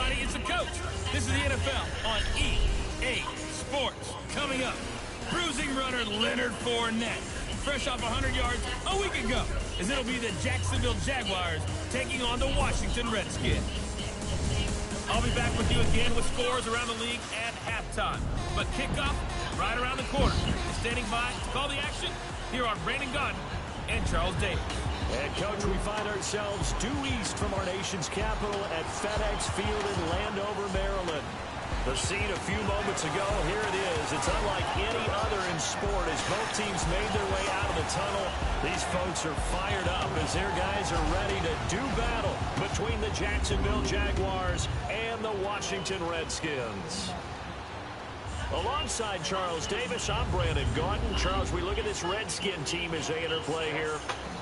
everybody, it's the coach. This is the NFL on EA Sports. Coming up, bruising runner Leonard Fournette, fresh off 100 yards a week ago, as it'll be the Jacksonville Jaguars taking on the Washington Redskins. I'll be back with you again with scores around the league at halftime. But kickoff right around the corner. Standing by to call the action, here are Brandon Gaudin and Charles Davis. And, Coach, we find ourselves due east from our nation's capital at FedEx Field in Landover, Maryland. The scene a few moments ago, here it is. It's unlike any other in sport as both teams made their way out of the tunnel. These folks are fired up as their guys are ready to do battle between the Jacksonville Jaguars and the Washington Redskins. Alongside Charles Davis, I'm Brandon Gaudin. Charles, we look at this Redskin team as they interplay here.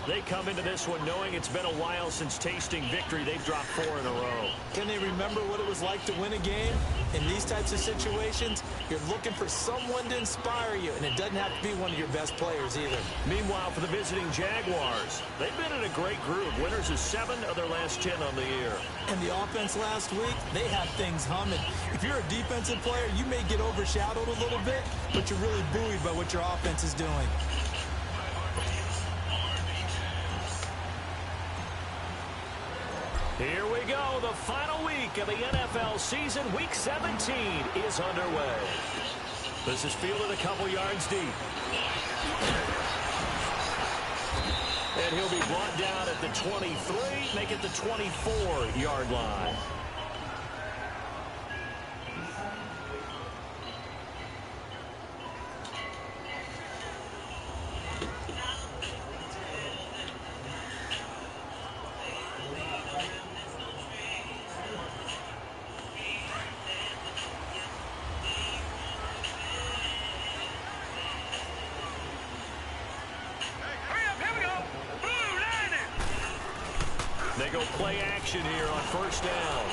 They come into this one knowing it's been a while since tasting victory. They've dropped 4 in a row. Can they remember what it was like to win a game? In these types of situations, you're looking for someone to inspire you, and it doesn't have to be one of your best players either. Meanwhile, for the visiting Jaguars, they've been in a great group. Winners of 7 of their last 10 on the year. And the offense last week, they have things humming. If you're a defensive player, you may get overshadowed a little bit, but you're really buoyed by what your offense is doing. Here we go. The final week of the NFL season. Week 17 is underway. This is fielded a couple yards deep. And he'll be brought down at the 23, make it the 24-yard line. They go play action here on first down.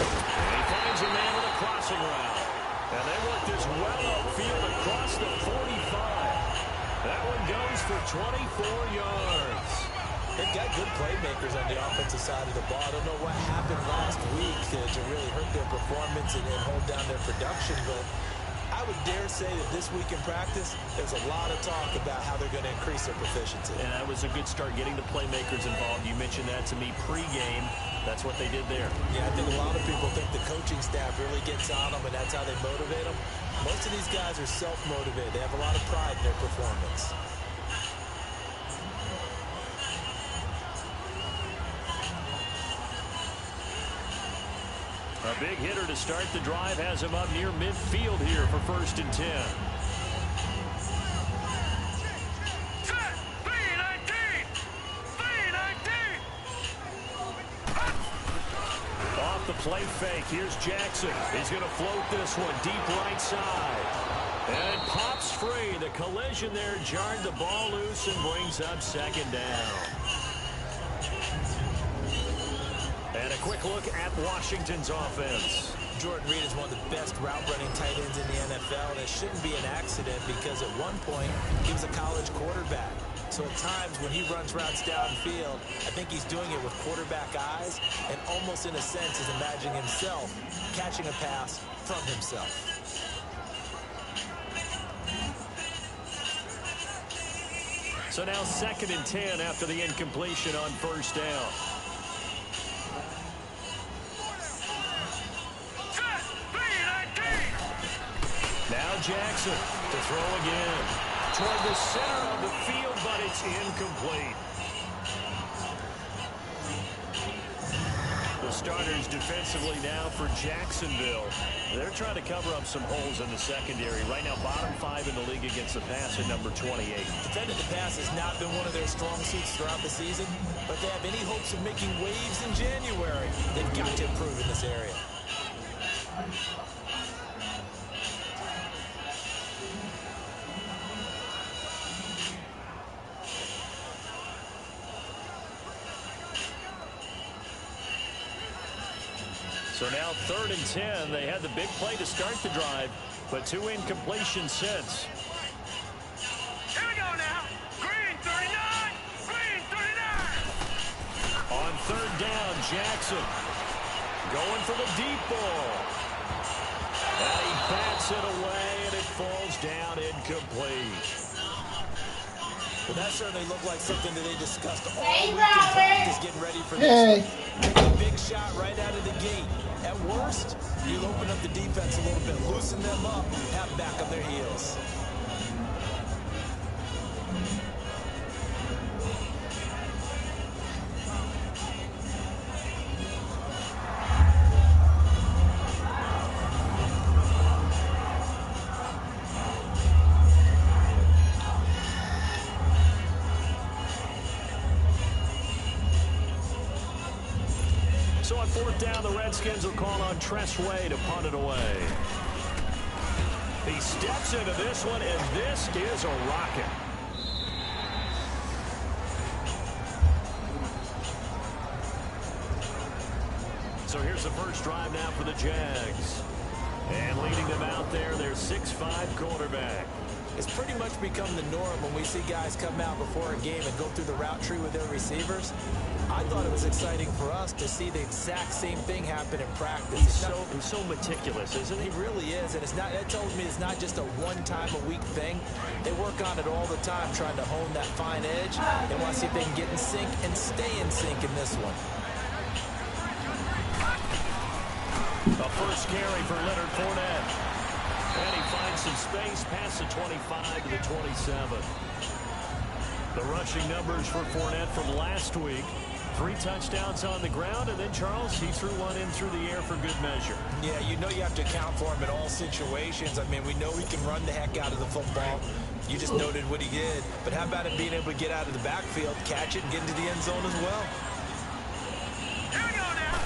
And he finds a man with a crossing route. And they work this well upfield across the 45. That one goes for 24 yards. They've got good playmakers on the offensive side of the ball. I don't know what happened last week to really hurt their performance and hold down their production, but I would dare say that this week in practice, there's a lot of talk about how they're going to increase their proficiency. And that was a good start, getting the playmakers involved. You mentioned that to me pregame. That's what they did there. Yeah, I think a lot of people think the coaching staff really gets on them, and that's how they motivate them. Most of these guys are self-motivated. They have a lot of pride in their performance. A big hitter to start the drive has him up near midfield here for 1st and 10. Off the play fake, here's Jackson. He's going to float this one deep right side. And it pops free. The collision there jarred the ball loose and brings up 2nd down. And a quick look at Washington's offense. Jordan Reed is one of the best route-running tight ends in the NFL, and it shouldn't be an accident because at one point he was a college quarterback. So at times when he runs routes downfield, I think he's doing it with quarterback eyes and almost in a sense is imagining himself catching a pass from himself. So now 2nd and 10 after the incompletion on 1st down. Now Jackson to throw again. Toward the center of the field, but it's incomplete. The starters defensively now for Jacksonville. They're trying to cover up some holes in the secondary. Right now, bottom 5 in the league against the pass at number 28. Defending the pass has not been one of their strong suits throughout the season, but they have any hopes of making waves in January. They've got to improve in this area. So now 3rd and 10. They had the big play to start the drive, but 2 incompletions since. Here we go now. Green 39. Green 39. On 3rd down, Jackson. Going for the deep ball. And he bats it away, and it falls down incomplete. Well, that certainly looked like something that they discussed all week in practice, getting ready for this. Make a big shot right out of the gate. At worst, you'll open up the defense a little bit, loosen them up, have them back on their heels. So on fourth down, the Redskins will call on Tressway to punt it away. He steps into this one, and this is a rocket. So here's the first drive now for the Jags. And leading them out there, their 6'5" quarterback. It's pretty much become the norm when we see guys come out before a game and go through the route tree with their receivers. I thought it was exciting for us to see the exact same thing happen in practice. He's so meticulous, isn't he? He really is, and that tells me it's not just a one-time-a-week thing. They work on it all the time, trying to hone that fine edge. They want to see if they can get in sync and stay in sync in this one. The first carry for Leonard Fournette. And he finds some space past the 25 to the 27. The rushing numbers for Fournette from last week. 3 touchdowns on the ground, and then, Charles, he threw one in through the air for good measure. Yeah, you know you have to account for him in all situations. I mean, we know he can run the heck out of the football. You just noted what he did. But how about him being able to get out of the backfield, catch it, and get into the end zone as well? Here we go now.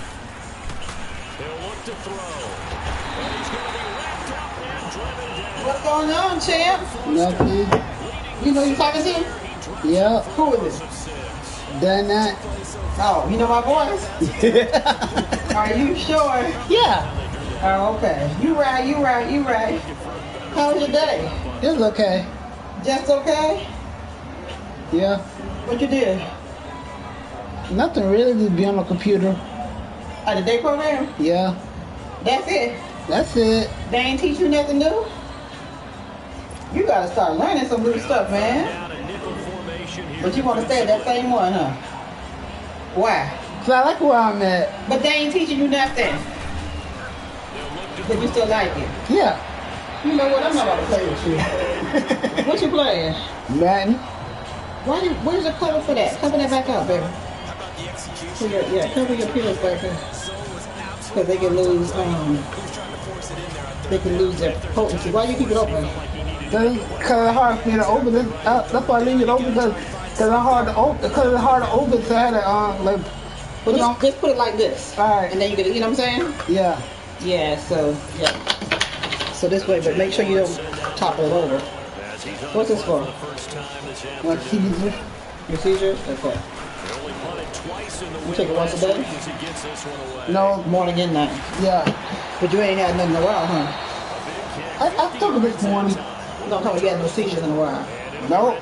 He'll look to throw. And he's going to be wrapped up and driven down. What's going on, champ? Nothing. You know who you talking to? Yep. Who is it? Done that. Oh, you know my voice? Are you sure? Yeah. Oh, okay. You right. How was your day? It's okay. Just okay? Yeah. What you did? Nothing really, just be on the computer. Oh, the day program? Yeah. That's it? That's it. They ain't teach you nothing new? You gotta start learning some new stuff, man. But you want to stay at that same one, huh? Why? Cause I like where I'm at. But they ain't teaching you nothing. But you still like it. Yeah. You know what? I'm not about to play with you. What you playing? Madden. Where's the cover for that? Cover that back up, baby. How about the execution? Yeah, cover your pillows back there. Because they can lose, they can lose their potency. Why you keep it open? Cause it's hard for me to open it. That's why I leave it open, cause it's hard to open. Cause it's hard to open, so I had to like. Well, just put it like this. Alright. And then you can, you know what I'm saying? Yeah. Yeah. So this way, but make sure you don't topple it over. What's this for? Like seizure. Your seizure? Okay. You take it once a day? No. Morning and night. Yeah. But you ain't had nothing in a while, huh? I took it this morning. Don't tell me you had no seizures in a while. No.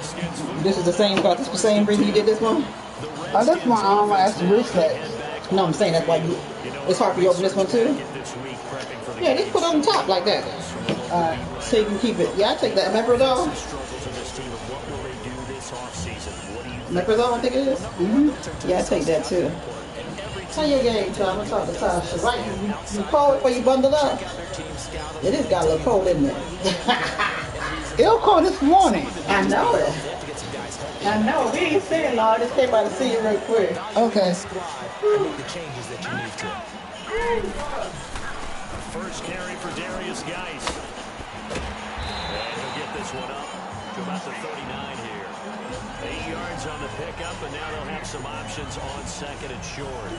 This is the same spot. This is the same reason you did this one? I left my arm at the reflex. No, I'm saying that's why it's hard for you to open this one too? Yeah, just put it on the top like that. So you can keep it. Yeah, I take that. Meprazole? Meprazole, I think it is? Mm-hmm. Yeah, I take that too. How your game, Tom? I'm gonna talk to Tasha. Right, you cold before you bundle up? It is got a little cold, isn't it? It was cold this morning. I know it. I know. We ain't saying long. I just came by to see you real quick. Okay. First carry for Darius Geis. And he'll get this one up to about the 39 here. 8 yards on the pickup, and now they'll have some options on second and short.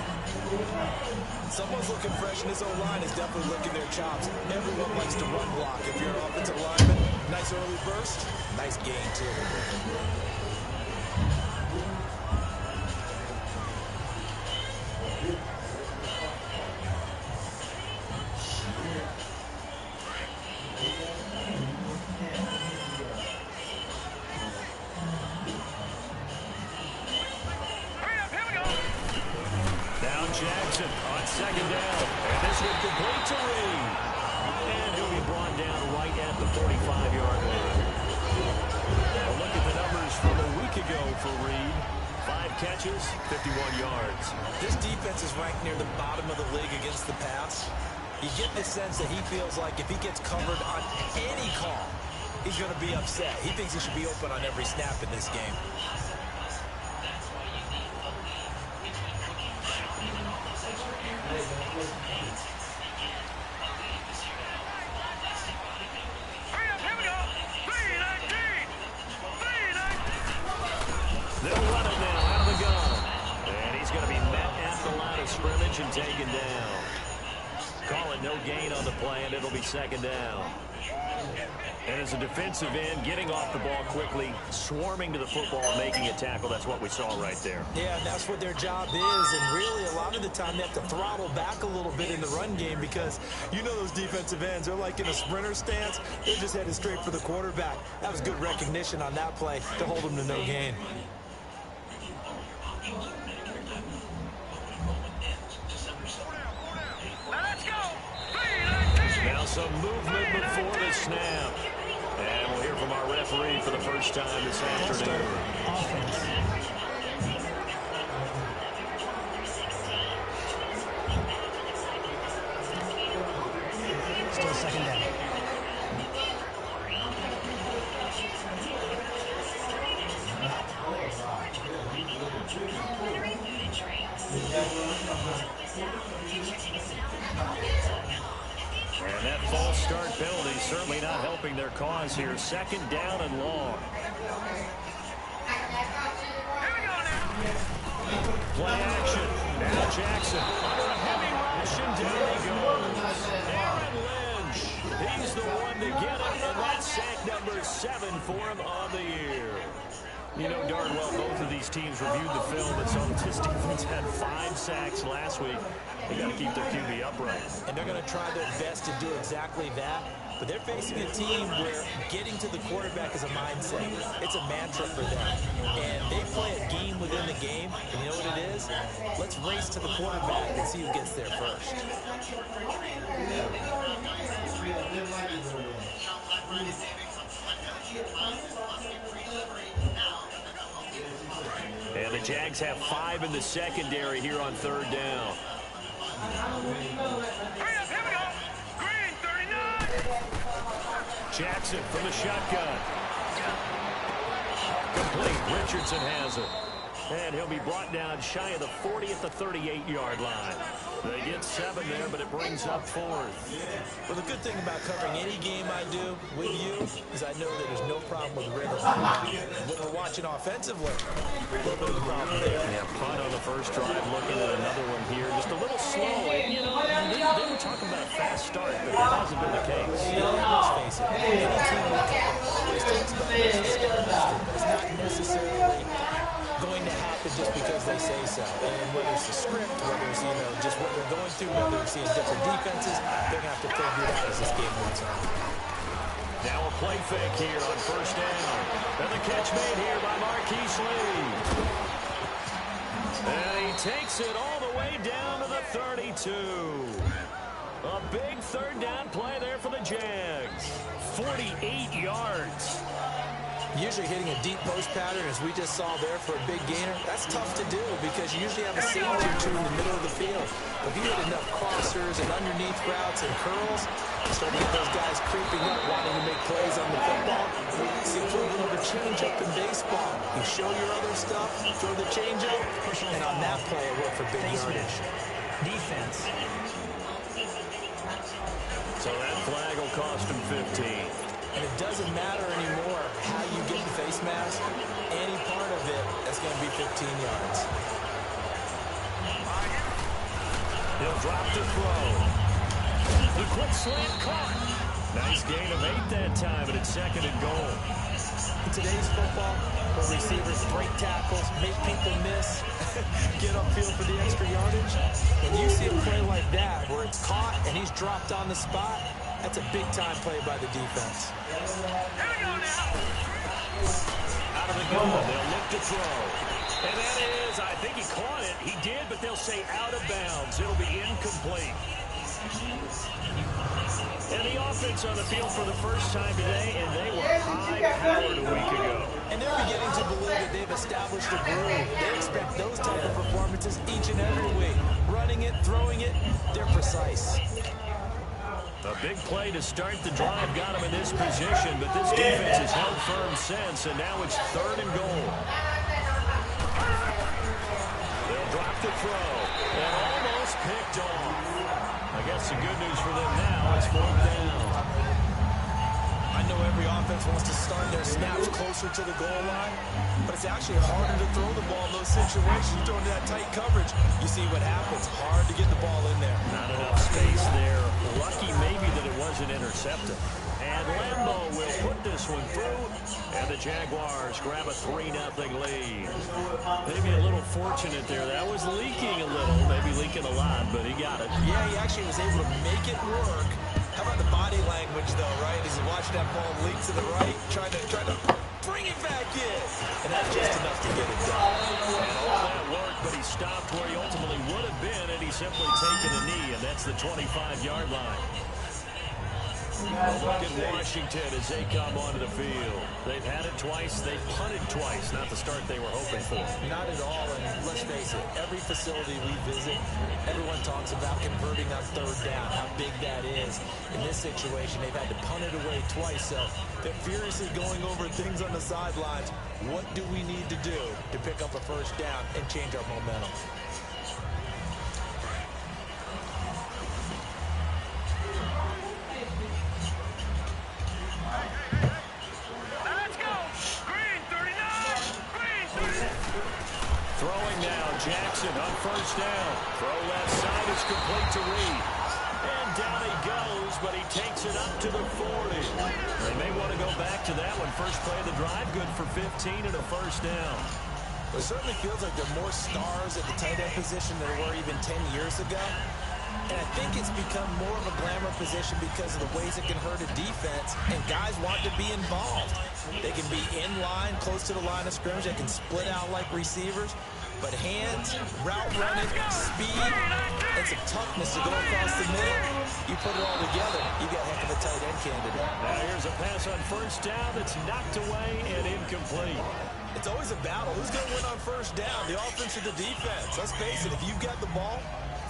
Someone's looking fresh, and his own line is definitely licking their chops. Everyone likes to run block. If you're an offensive lineman, nice early burst, nice gain too. Jackson on second down. for Reed. 5 catches, 51 yards. This defense is ranked near the bottom of the league against the pass. You get the sense that he feels like if he gets covered on any call, he's going to be upset. He thinks he should be open on every snap in this game. They'll run it now out of the gun. And he's going to be met at the line of scrimmage and taken down. Call it no gain on the play, and it'll be second down. And as a defensive end, getting off the ball quickly, swarming to the football, making a tackle, that's what we saw right there. Yeah, that's what their job is, and really a lot of the time they have to throttle back a little bit in the run game because you know those defensive ends, they're like in a sprinter stance. They're just headed straight for the quarterback. That was good recognition on that play to hold them to no gain. Now some movement before the snap. And we'll hear from our referee for the first time this afternoon. Still second down. And that false start penalty certainly not helping their cause here. Second down and long. Play action. Now Jackson under a heavy rush, and down he goes. Aaron Lynch. He's the one to get it, and that's sack number 7 for him on the year. You know darn well both of these teams reviewed the film and saw that this defense had 5 sacks last week. They got to keep their QB upright. And they're going to try their best to do exactly that. But they're facing a team where getting to the quarterback is a mindset. It's a mantra for them. And they play a game within the game. And you know what it is? Let's race to the quarterback and see who gets there first. And the Jags have 5 in the secondary here on third down. Jackson from the shotgun. Complete. Richardson has it. And he'll be brought down shy of the 40 at the 38-yard line. They get 7 there, but it brings up 4th. Well, the good thing about covering any game I do with you is I know that there's no problem with rhythm. When we're watching offensively, a little bit of a problem there. Yeah, punt on the first drive, looking at another one here. Just a little slow. And, you know, they were talking about a fast start, but that hasn't been the case. Let's face it, any team we talk always talks about this discovery. It's not necessarily going to happen just because they say so. And whether it's the script, whether it's, you know, just what they're going through, whether it's seeing different defenses, they're going to have to figure it out as this game moves on. Now a play fake here on first down. And the catch made here by Marquise Lee. And he takes it all the way down to the 32. A big third down play there for the Jags. 48 yards. Usually hitting a deep post pattern, as we just saw there for a big gainer, that's tough to do because you usually have a safety or two in the middle of the field. If you hit enough crossers and underneath routes and curls, start to get those guys creeping up, wanting to make plays on the football. See, throw a little bit of change-up in baseball. You show your other stuff, throw the change-up, and on that play, it worked for big yardage. Defense. So that flag will cost him 15. And it doesn't matter anymore how you get the face mask. Any part of it, that's going to be 15 yards. He'll drop to throw. The quick slant caught. Nice gain of 8 that time, and it's second and goal. In today's football, where receivers break tackles, make people miss, get upfield for the extra yardage, when you see a play like that where it's caught and he's dropped on the spot, that's a big-time play by the defense. Out of the gun, they'll look to throw. And that is, I think he caught it. He did, but they'll say out of bounds. It'll be incomplete. And the offense on the field for the first time today, and they were high-powered a week ago. And they're beginning to believe that they've established a groove. They expect those type of performances each and every week. Running it, throwing it, they're precise. A big play to start the drive got him in this position, but this defense has held firm since, and now it's 3rd and goal. They'll drop the throw, and almost picked off. I guess the good news for them now is 4th down. I know every offense wants to start their snaps closer to the goal line, but it's actually harder to throw the ball in those situations. You throw into that tight coverage, you see what happens. Hard to get the ball in there. Not enough space there. Lucky maybe that it wasn't intercepted. And Lambeau will put this one through, and the Jaguars grab a 3-0 lead. Maybe a little fortunate there. That was leaking a little, maybe leaking a lot, but he got it. Yeah, he actually was able to make it work. How about the body language, though, right? As you watch that ball leak to the right, trying to bring it back in. And that's just enough to get it done. And all that work, but he stopped where he ultimately would have been, and he's simply taken a knee, and that's the 25-yard line. Look at Washington as they come onto the field. They've had it twice. They've punted twice. Not the start they were hoping for. Not at all. And let's face it, every facility we visit, everyone talks about converting on 3rd down, how big that is. In this situation, they've had to punt it away twice. So they're furiously going over things on the sidelines. What do we need to do to pick up a 1st down and change our momentum? Throwing now, Jackson on 1st down. Throw left side is complete to Reed. And down he goes, but he takes it up to the 40. They may want to go back to that one. First play of the drive, good for 15 and a 1st down. It certainly feels like there are more stars at the tight end position than there were even 10 years ago. And I think it's become more of a glamour position because of the ways it can hurt a defense, and guys want to be involved. They can be in line, close to the line of scrimmage. They can split out like receivers. But hands, route running, speed, and some toughness to go across the middle. You put it all together, you got a heck of a tight end candidate. Now here's a pass on 1st down that's knocked away and incomplete. It's always a battle. Who's going to win on 1st down, the offense or the defense? Let's face it, if you've got the ball,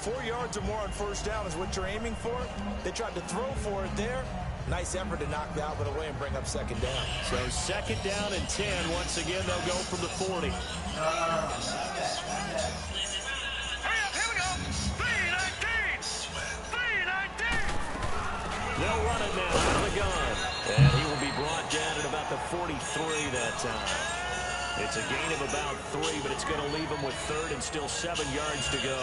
4 yards or more on 1st down is what you're aiming for. They tried to throw for it there. Nice effort to knock that one away and bring up 2nd down. So 2nd down and 10. Once again, they'll go from the 40. Hurry up, here we go. 3-19. 3-19. They'll run it now out of the gun. And he will be brought down at about the 43 that time. It's a gain of about 3, but it's going to leave him with 3rd and still 7 yards to go.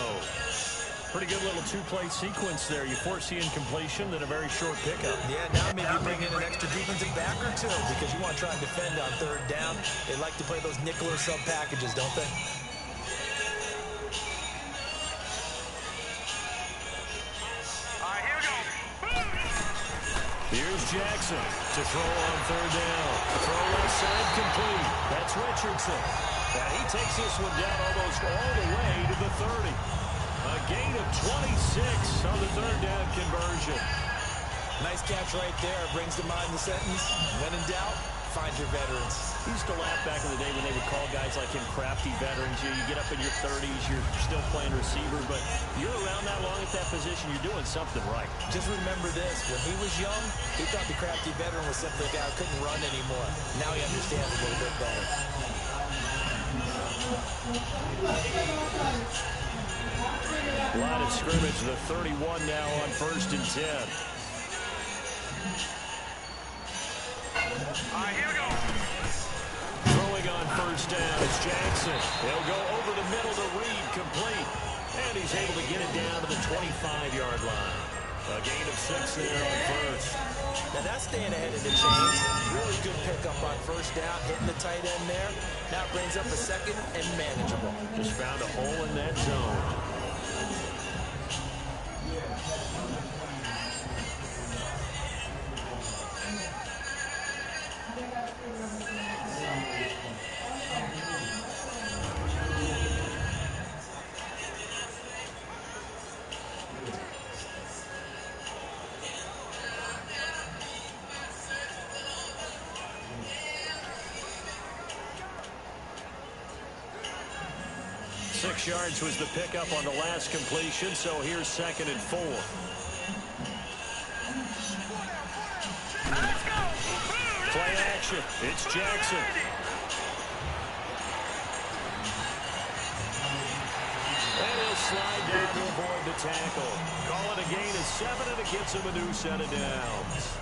Pretty good little 2-play sequence there. You force the incompletion, then a very short pickup. Yeah, now maybe you bring in an extra defensive back or two because you want to try and defend on 3rd down. They like to play those nickel or sub packages, don't they? All right, here we go. Here's Jackson to throw on 3rd down. Throw left side complete. That's Richardson. And he takes this one down almost all the way to the 30. A gain of 26 on the 3rd down conversion. Nice catch right there. Brings to mind the sentence, when in doubt, find your veterans. He used to laugh back in the day when they would call guys like him crafty veterans. You get up in your 30s, you're still playing receiver, but you're around that long at that position, you're doing something right. Just remember this. When he was young, he thought the crafty veteran was simply a guy who couldn't run anymore. Now he understands a little bit better. Line of scrimmage, the 31 now on 1st and 10. All right, here we go. Throwing on 1st down is Jackson. He'll go over the middle to Reed, complete. And he's able to get it down to the 25-yard line. A gain of 6 there on 1st. Now that's staying ahead of the chains. Really good pickup on 1st down, hitting the tight end there. Now it brings up a 2nd and manageable. Just found a hole in that zone. 6 yards was the pickup on the last completion, so here's 2nd and 4. Let's go. Play action. It's Jackson. And he'll slide down to avoid the tackle. Call it a gain of 7, and it gets him a new set of downs.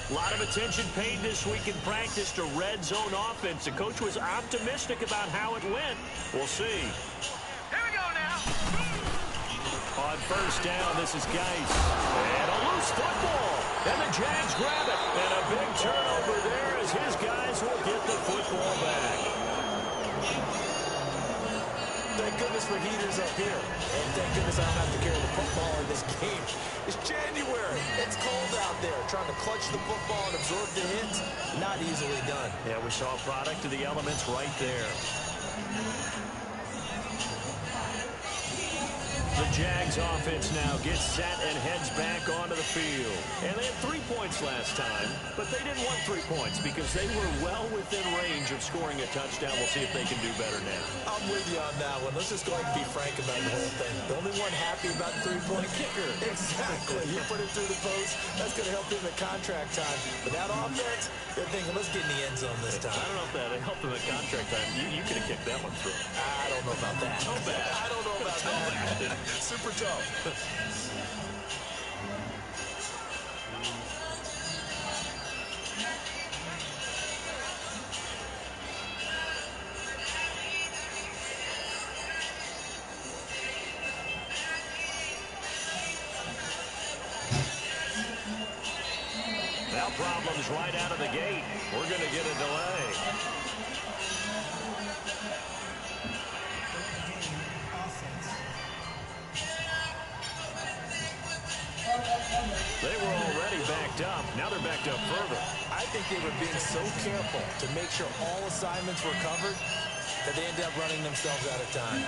A lot of attention paid this week in practice to red zone offense. The coach was optimistic about how it went. We'll see. Here we go now. On 1st down, this is Geis. And a loose football. And the Jags grab it. And a big turnover there as his guys will get the football back. Thank goodness for heaters up here. And thank goodness I don't have to carry the football in this game. It's January. It's cold out there. Trying to clutch the football and absorb the hits, not easily done. Yeah, we saw a product of the elements right there. The Jags offense now gets set and heads back onto the field. And they had 3 points last time, but they didn't want 3 points because they were well within range of scoring a touchdown. We'll see if they can do better now. I'm with you on that one. Let's just go ahead and be frank about the whole thing. The only one happy about the three-point kicker. Exactly. You put it through the post. That's going to help him in contract time. But that offense, they're thinking, let's get in the end zone this time. I don't know if that helped him at contract time. You could have kicked that one through. I don't know about that. So bad. I don't know about that. Super tough. Now problems right out of the gate. We're going to get a delay. They were already backed up. Now they're backed up further. I think they were being so careful to make sure all assignments were covered that they ended up running themselves out of time.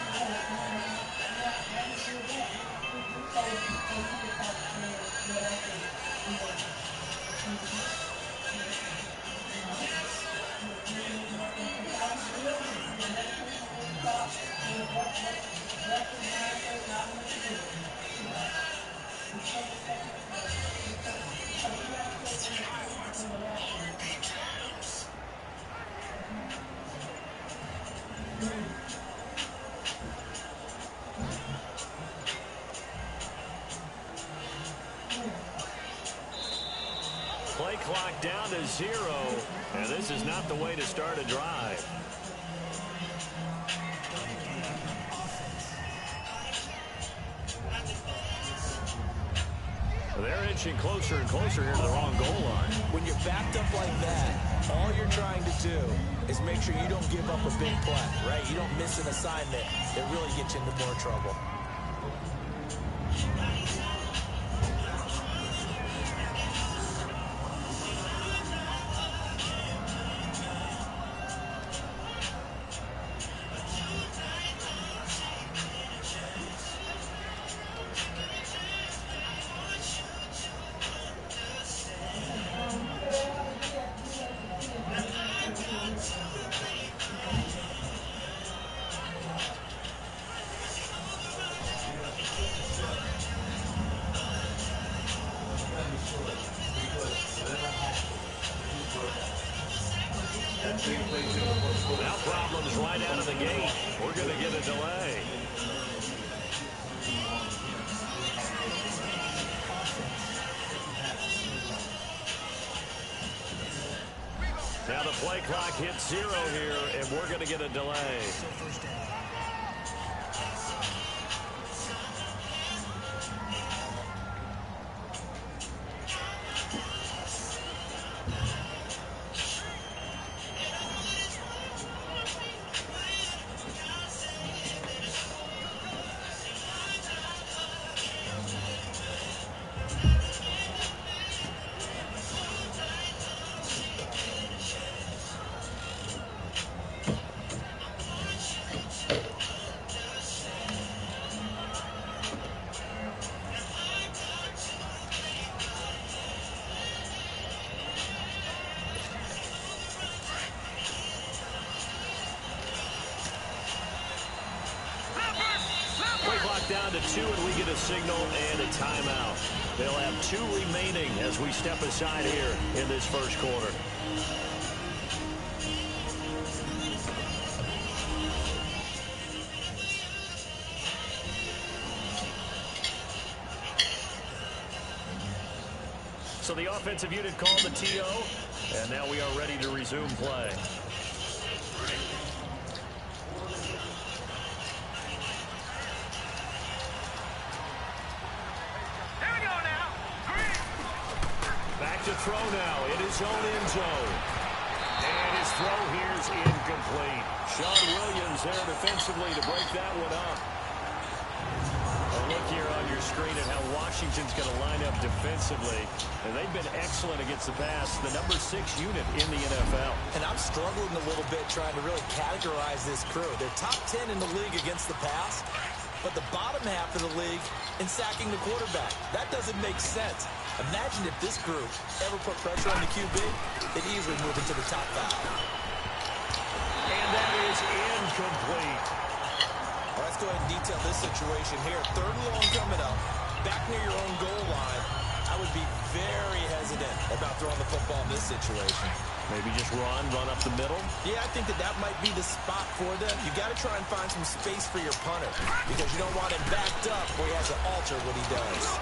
Play clock down to 0, and this is not the way to start a drive. They're inching closer and closer here to the wrong goal line. When you're backed up like that, all you're trying to do is make sure you don't give up a big play, right? You don't miss an assignment that really gets you into more trouble. Now problems right out of the gate. We're going to get a delay. Now the play clock hits 0 here, and we're going to get a delay. 2, and we get a signal and a timeout. They'll have 2 remaining as we step aside here in this first quarter. So the offensive unit called the TO, and now we are ready to resume play. Here we go now. Green. Back to throw now in his own end zone. And his throw here is incomplete. Sean Williams there defensively to break that one up. A look here on your screen at how Washington's going to line up defensively. And they've been excellent against the pass, the number 6 unit in the NFL. And I'm struggling a little bit trying to really categorize this crew. They're top 10 in the league against the pass, but the bottom half of the league in sacking the quarterback. That doesn't make sense. Imagine if this group ever put pressure on the QB, they'd easily move into the top 5. And that is incomplete. Well, let's go ahead and detail this situation here. 3rd and long coming up, back near your own goal line. I would be very hesitant about throwing the football in this situation. Maybe just run up the middle. Yeah, I think that might be the spot for them. You got to try and find some space for your punter because you don't want him backed up where he has to alter what he does.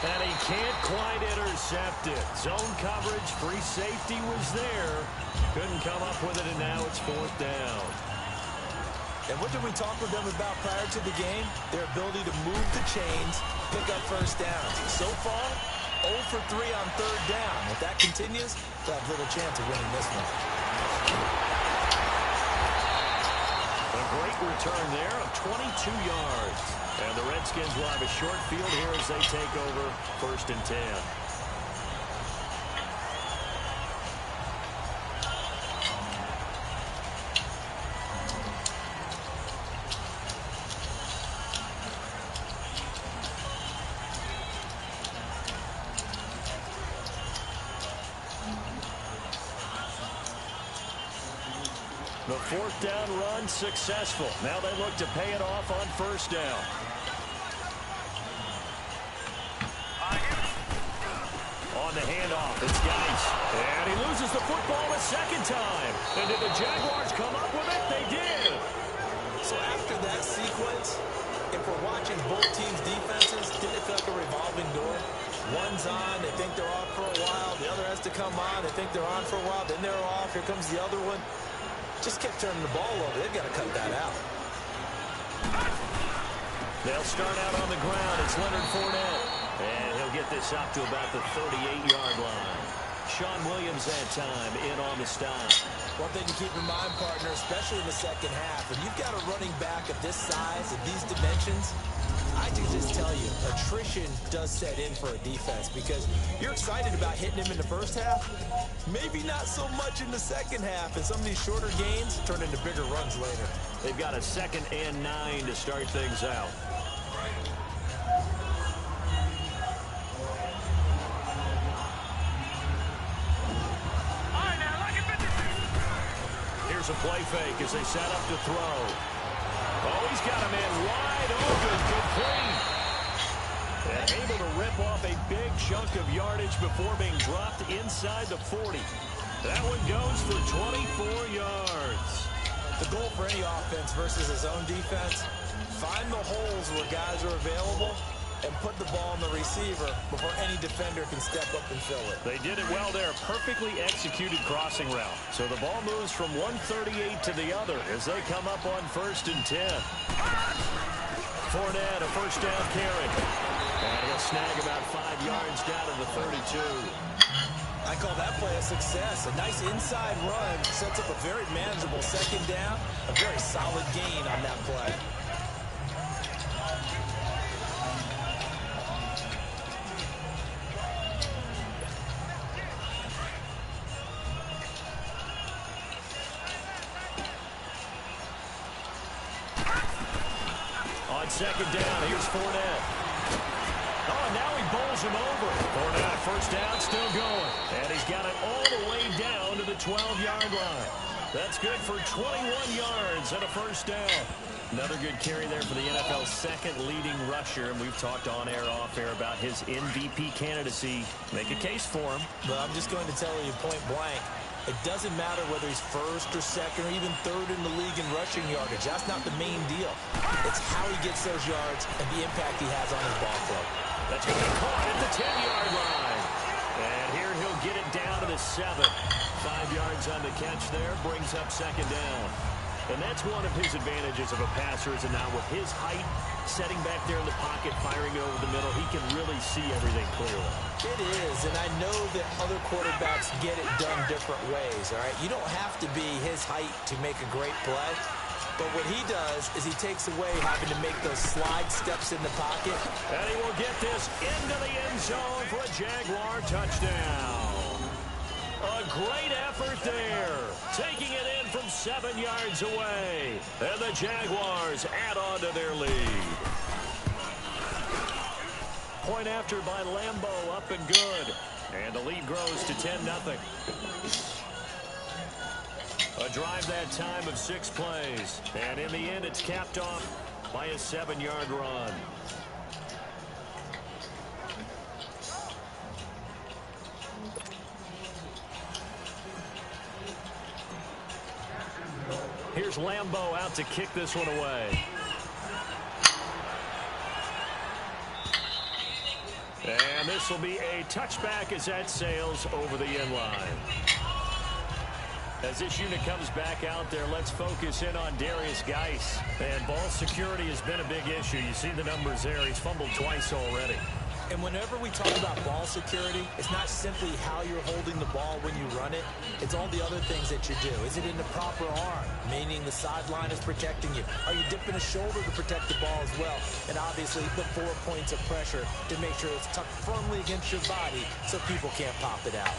And he can't quite intercept it. Zone coverage, free safety was there. Couldn't come up with it, and now it's 4th down. And what did we talk with them about prior to the game? Their ability to move the chains, pick up first downs. So far, 0 for 3 on 3rd down. If that continues, they'll have little chance of winning this one. A great return there of 22 yards. And the Redskins will have a short field here as they take over 1st and 10. The 4th down run successful. Now they look to pay it off on 1st down. On the handoff, it's Geis. And he loses the football a 2nd time. And did the Jaguars come up with it? They did. So after that sequence, if we're watching both teams' defenses, didn't it feel like a revolving door? One's on, they think they're off for a while. The other has to come on, they think they're on for a while. Then they're off. Here comes the other one. Just kept turning the ball over. They've got to cut that out. They'll start out on the ground. It's Leonard Fournette. And he'll get this up to about the 38-yard line. Sean Williams that time in on the stop. One thing to keep in mind, partner, especially in the 2nd half, if you've got a running back of this size, of these dimensions, I can just tell you, attrition does set in for a defense because you're excited about hitting him in the 1st half, maybe not so much in the 2nd half, and some of these shorter gains turn into bigger runs later. They've got a 2nd and 9 to start things out. Here's a play fake as they set up to throw. Oh, he's got a man wide open, complete. And able to rip off a big chunk of yardage before being dropped inside the 40. That one goes for 24 yards. The goal for any offense versus his own defense, find the holes where guys are available and put the ball on the receiver before any defender can step up and fill it. They did it well there. Perfectly executed crossing route. So the ball moves from 138 to the other as they come up on 1st and 10. Fournette, a 1st down carry. And he'll snag about 5 yards down to the 32. I call that play a success. A nice inside run sets up a very manageable 2nd down. A very solid gain on that play. On 2nd down, here's Fournette. Oh, now he bowls him over. Fournette, 1st down, still going. And he's got it all the way down to the 12-yard line. That's good for 21 yards and a first down. Another good carry there for the NFL's second leading rusher, and we've talked on air, off air about his MVP candidacy. Make a case for him. But I'm just going to tell you point blank, it doesn't matter whether he's first or second or even third in the league in rushing yardage. That's not the main deal. It's how he gets those yards and the impact he has on his ball club. That's going to be caught at the 10-yard line. And here he'll get it down to the 7. 5 yards on the catch there, brings up second down. And that's one of his advantages of a passer, is now with his height, setting back there in the pocket, firing it over the middle, he can really see everything clearly. It is, and I know that other quarterbacks get it done different ways, all right? You don't have to be his height to make a great play. But what he does is he takes away having to make those slide steps in the pocket. And he will get this into the end zone for a Jaguar touchdown. A great effort there, taking it in from 7 yards away. And the Jaguars add on to their lead. Point after by Lambeau, up and good. And the lead grows to 10-0. A drive that time of 6 plays. And in the end, it's capped off by a 7-yard run. Here's Lambeau out to kick this one away. And this will be a touchback as that sails over the end line. As this unit comes back out there, let's focus in on Darius Geis. And ball security has been a big issue. You see the numbers there. He's fumbled twice already. And whenever we talk about ball security, it's not simply how you're holding the ball when you run it. It's all the other things that you do. Is it in the proper arm, meaning the sideline is protecting you? Are you dipping a shoulder to protect the ball as well? And obviously the 4 points of pressure to make sure it's tucked firmly against your body so people can't pop it out.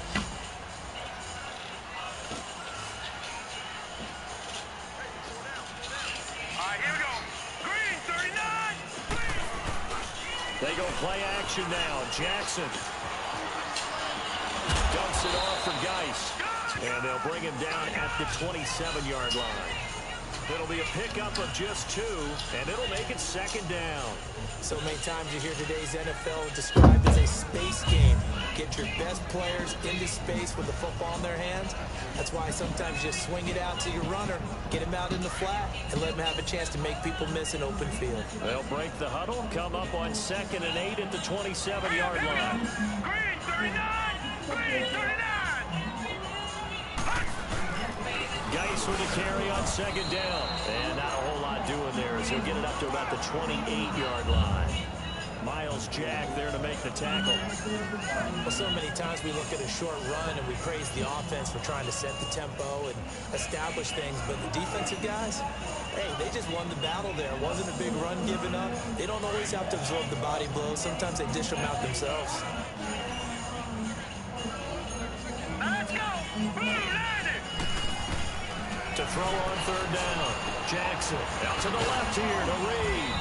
They go play action now. Jackson dumps it off for Geis. And they'll bring him down at the 27-yard line. It'll be a pickup of just 2, and it'll make it second down. So many times you hear today's NFL described as a space game. Get your best players into space with the football in their hands. That's why sometimes you swing it out to your runner, get him out in the flat, and let him have a chance to make people miss an open field. They'll break the huddle, come up on 2nd and 8 at the 27-yard line. Green 39! Green 39! Geis with a carry on 2nd down. And not a whole lot doing there as he'll get it up to about the 28-yard line. Miles Jack there to make the tackle. Well, so many times we look at a short run and we praise the offense for trying to set the tempo and establish things, but the defensive guys, hey, they just won the battle there. It wasn't a big run given up. They don't always have to absorb the body blows. Sometimes they dish them out themselves. Let's go! To throw on 3rd down. Jackson out to the left here to Reed.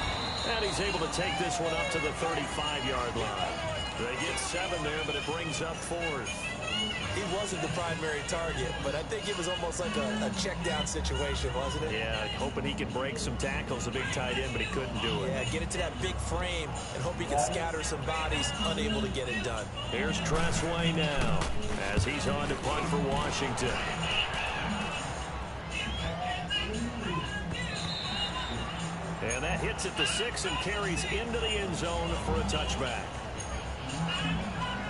And he's able to take this one up to the 35-yard line. They get 7 there, but it brings up 4th. He wasn't the primary target, but I think it was almost like a check-down situation, wasn't it? Yeah, hoping he could break some tackles, a big tight end, but he couldn't do it. Yeah, get it to that big frame and hope he can scatter some bodies, unable to get it done. Here's Tressway now as he's on to punt for Washington. And that hits at the 6 and carries into the end zone for a touchback.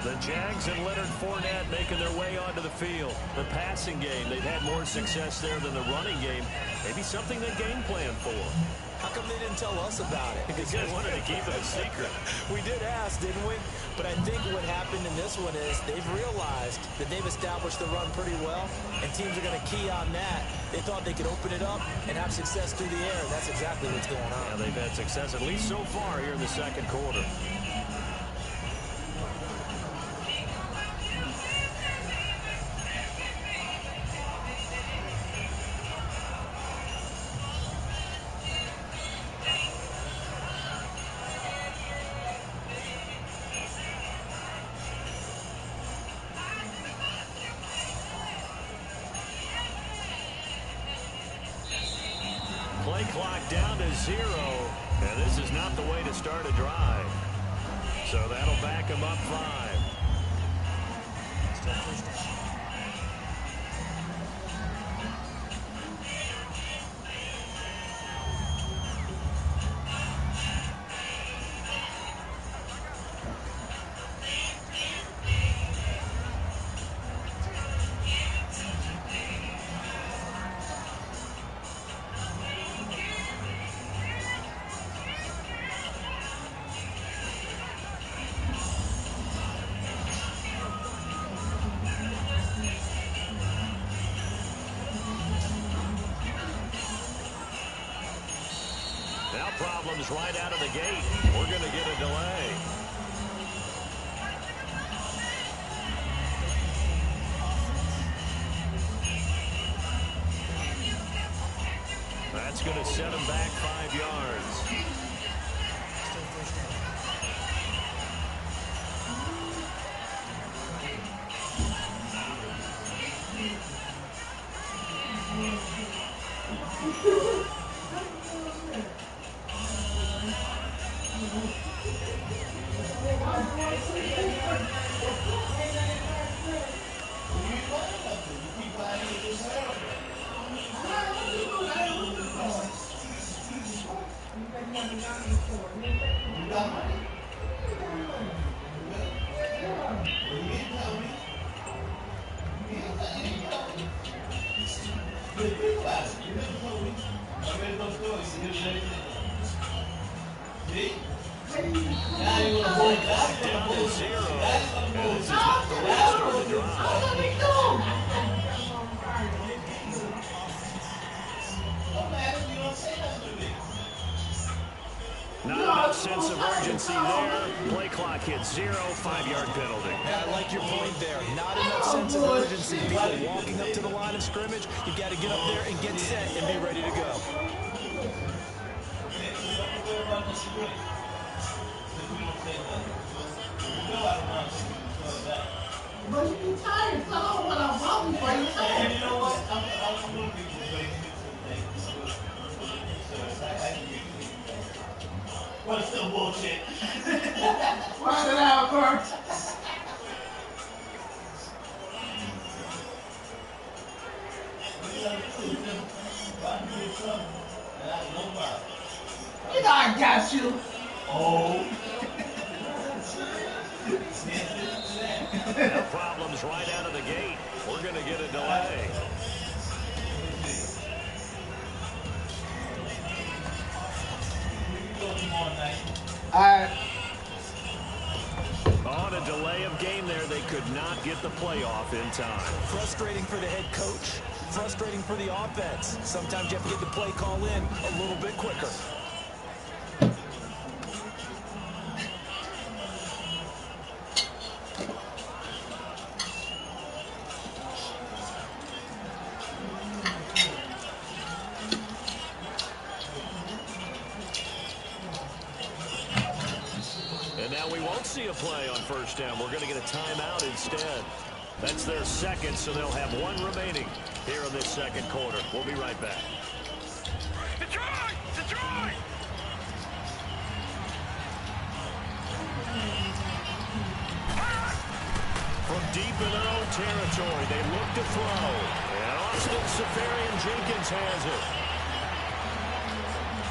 The Jags and Leonard Fournette making their way onto the field. The passing game, they've had more success there than the running game. Maybe something they game plan for. How come they didn't tell us about it? Because they wanted to keep it a secret. We did ask, didn't we? But I think what happened in this one is they've realized that they've established the run pretty well, and teams are going to key on that. They thought they could open it up and have success through the air, and that's exactly what's going on. Yeah, they've had success, at least so far, here in the second quarter. play clock down to 0. And this is not the way to start a drive. So that'll back him up 5. Now problems right out of the gate. We're going to get a delay. That's going to set him back 5 yards. Not enough sense of urgency there. Play clock hits 0, 5-yard penalty. Yeah, I like your point there. Not enough sense of urgency. People walking up to the line of scrimmage, you got to get up there and get set and be ready to go. But you be tired, so I don't want to bump before you tired. You know what? What's the bullshit? Find it out, Kurt. You know I got you. Oh. No problems right out of the gate. We're going to get a delay. On a delay of game there, they could not get the playoff in time. Frustrating for the head coach. Frustrating for the offense. Sometimes you have to get the play call in a little bit quicker. And now we won't see a play on first down. We're going to get a timeout instead. That's their second, so they'll have one remaining here in this second quarter. We'll be right back. Detroit! Detroit! From deep in their own territory, they look to throw. And Austin Seferian-Jenkins has it.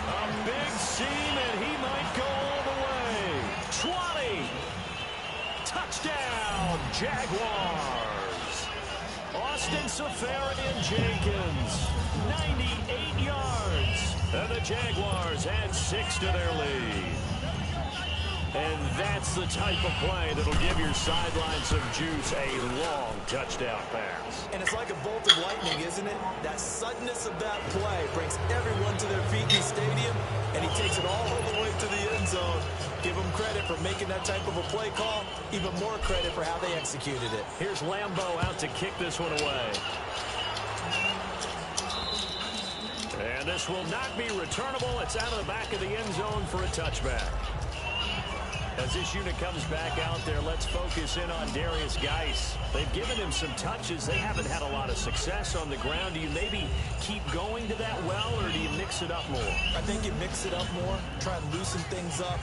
A big seam, and he might go all the way. 20. Touchdown, Jaguars. Austin Seferian-Jenkins, 98 yards. And the Jaguars add 6 to their lead. And that's the type of play that'll give your sideline some juice, a long touchdown pass. And it's like a bolt of lightning, isn't it? That suddenness of that play brings everyone to their feet in the stadium, and he takes it all the way to the end zone. Give him credit for making that type of a play call. Even more credit for how they executed it. Here's Lambeau out to kick this one away. And this will not be returnable. It's out of the back of the end zone for a touchback. As this unit comes back out there, let's focus in on Darius Geis. They've given him some touches. They haven't had a lot of success on the ground. Do you maybe keep going to that well, or do you mix it up more? I think you mix it up more, try and loosen things up.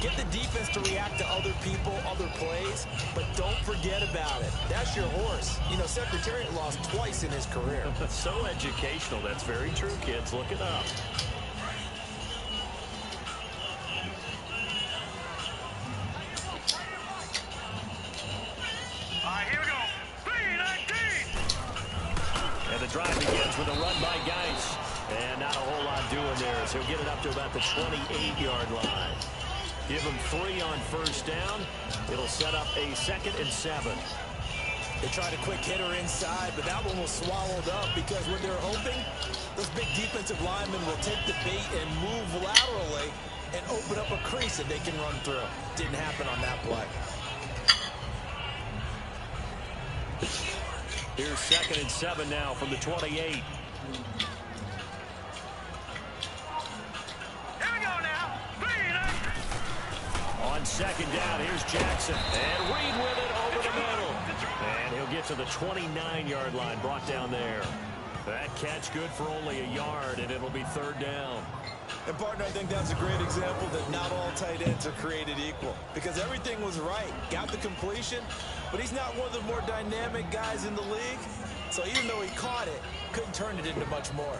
Get the defense to react to other people, other plays, but don't forget about it. That's your horse. You know, Secretariat lost twice in his career. So educational. That's very true, kids. Look it up. Here we go. 3-19. And the drive begins with a run by Geis. And not a whole lot doing there, as he'll get it up to about the 28-yard line. Give him 3 on first down. It'll set up a 2nd and 7. They tried a quick hitter inside, but that one was swallowed up because what they're hoping, those big defensive linemen will take the bait and move laterally and open up a crease that they can run through. Didn't happen on that play. Here's 2nd and 7 now from the 28. Here we go now. 3-19. On 2nd down, here's Jackson. And Reed with it over the middle. And he'll get to the 29-yard line, brought down there. That catch good for only a yard, and it'll be 3rd down. And, partner, I think that's a great example that not all tight ends are created equal, because everything was right. Got the completion, but he's not one of the more dynamic guys in the league. So even though he caught it, couldn't turn it into much more.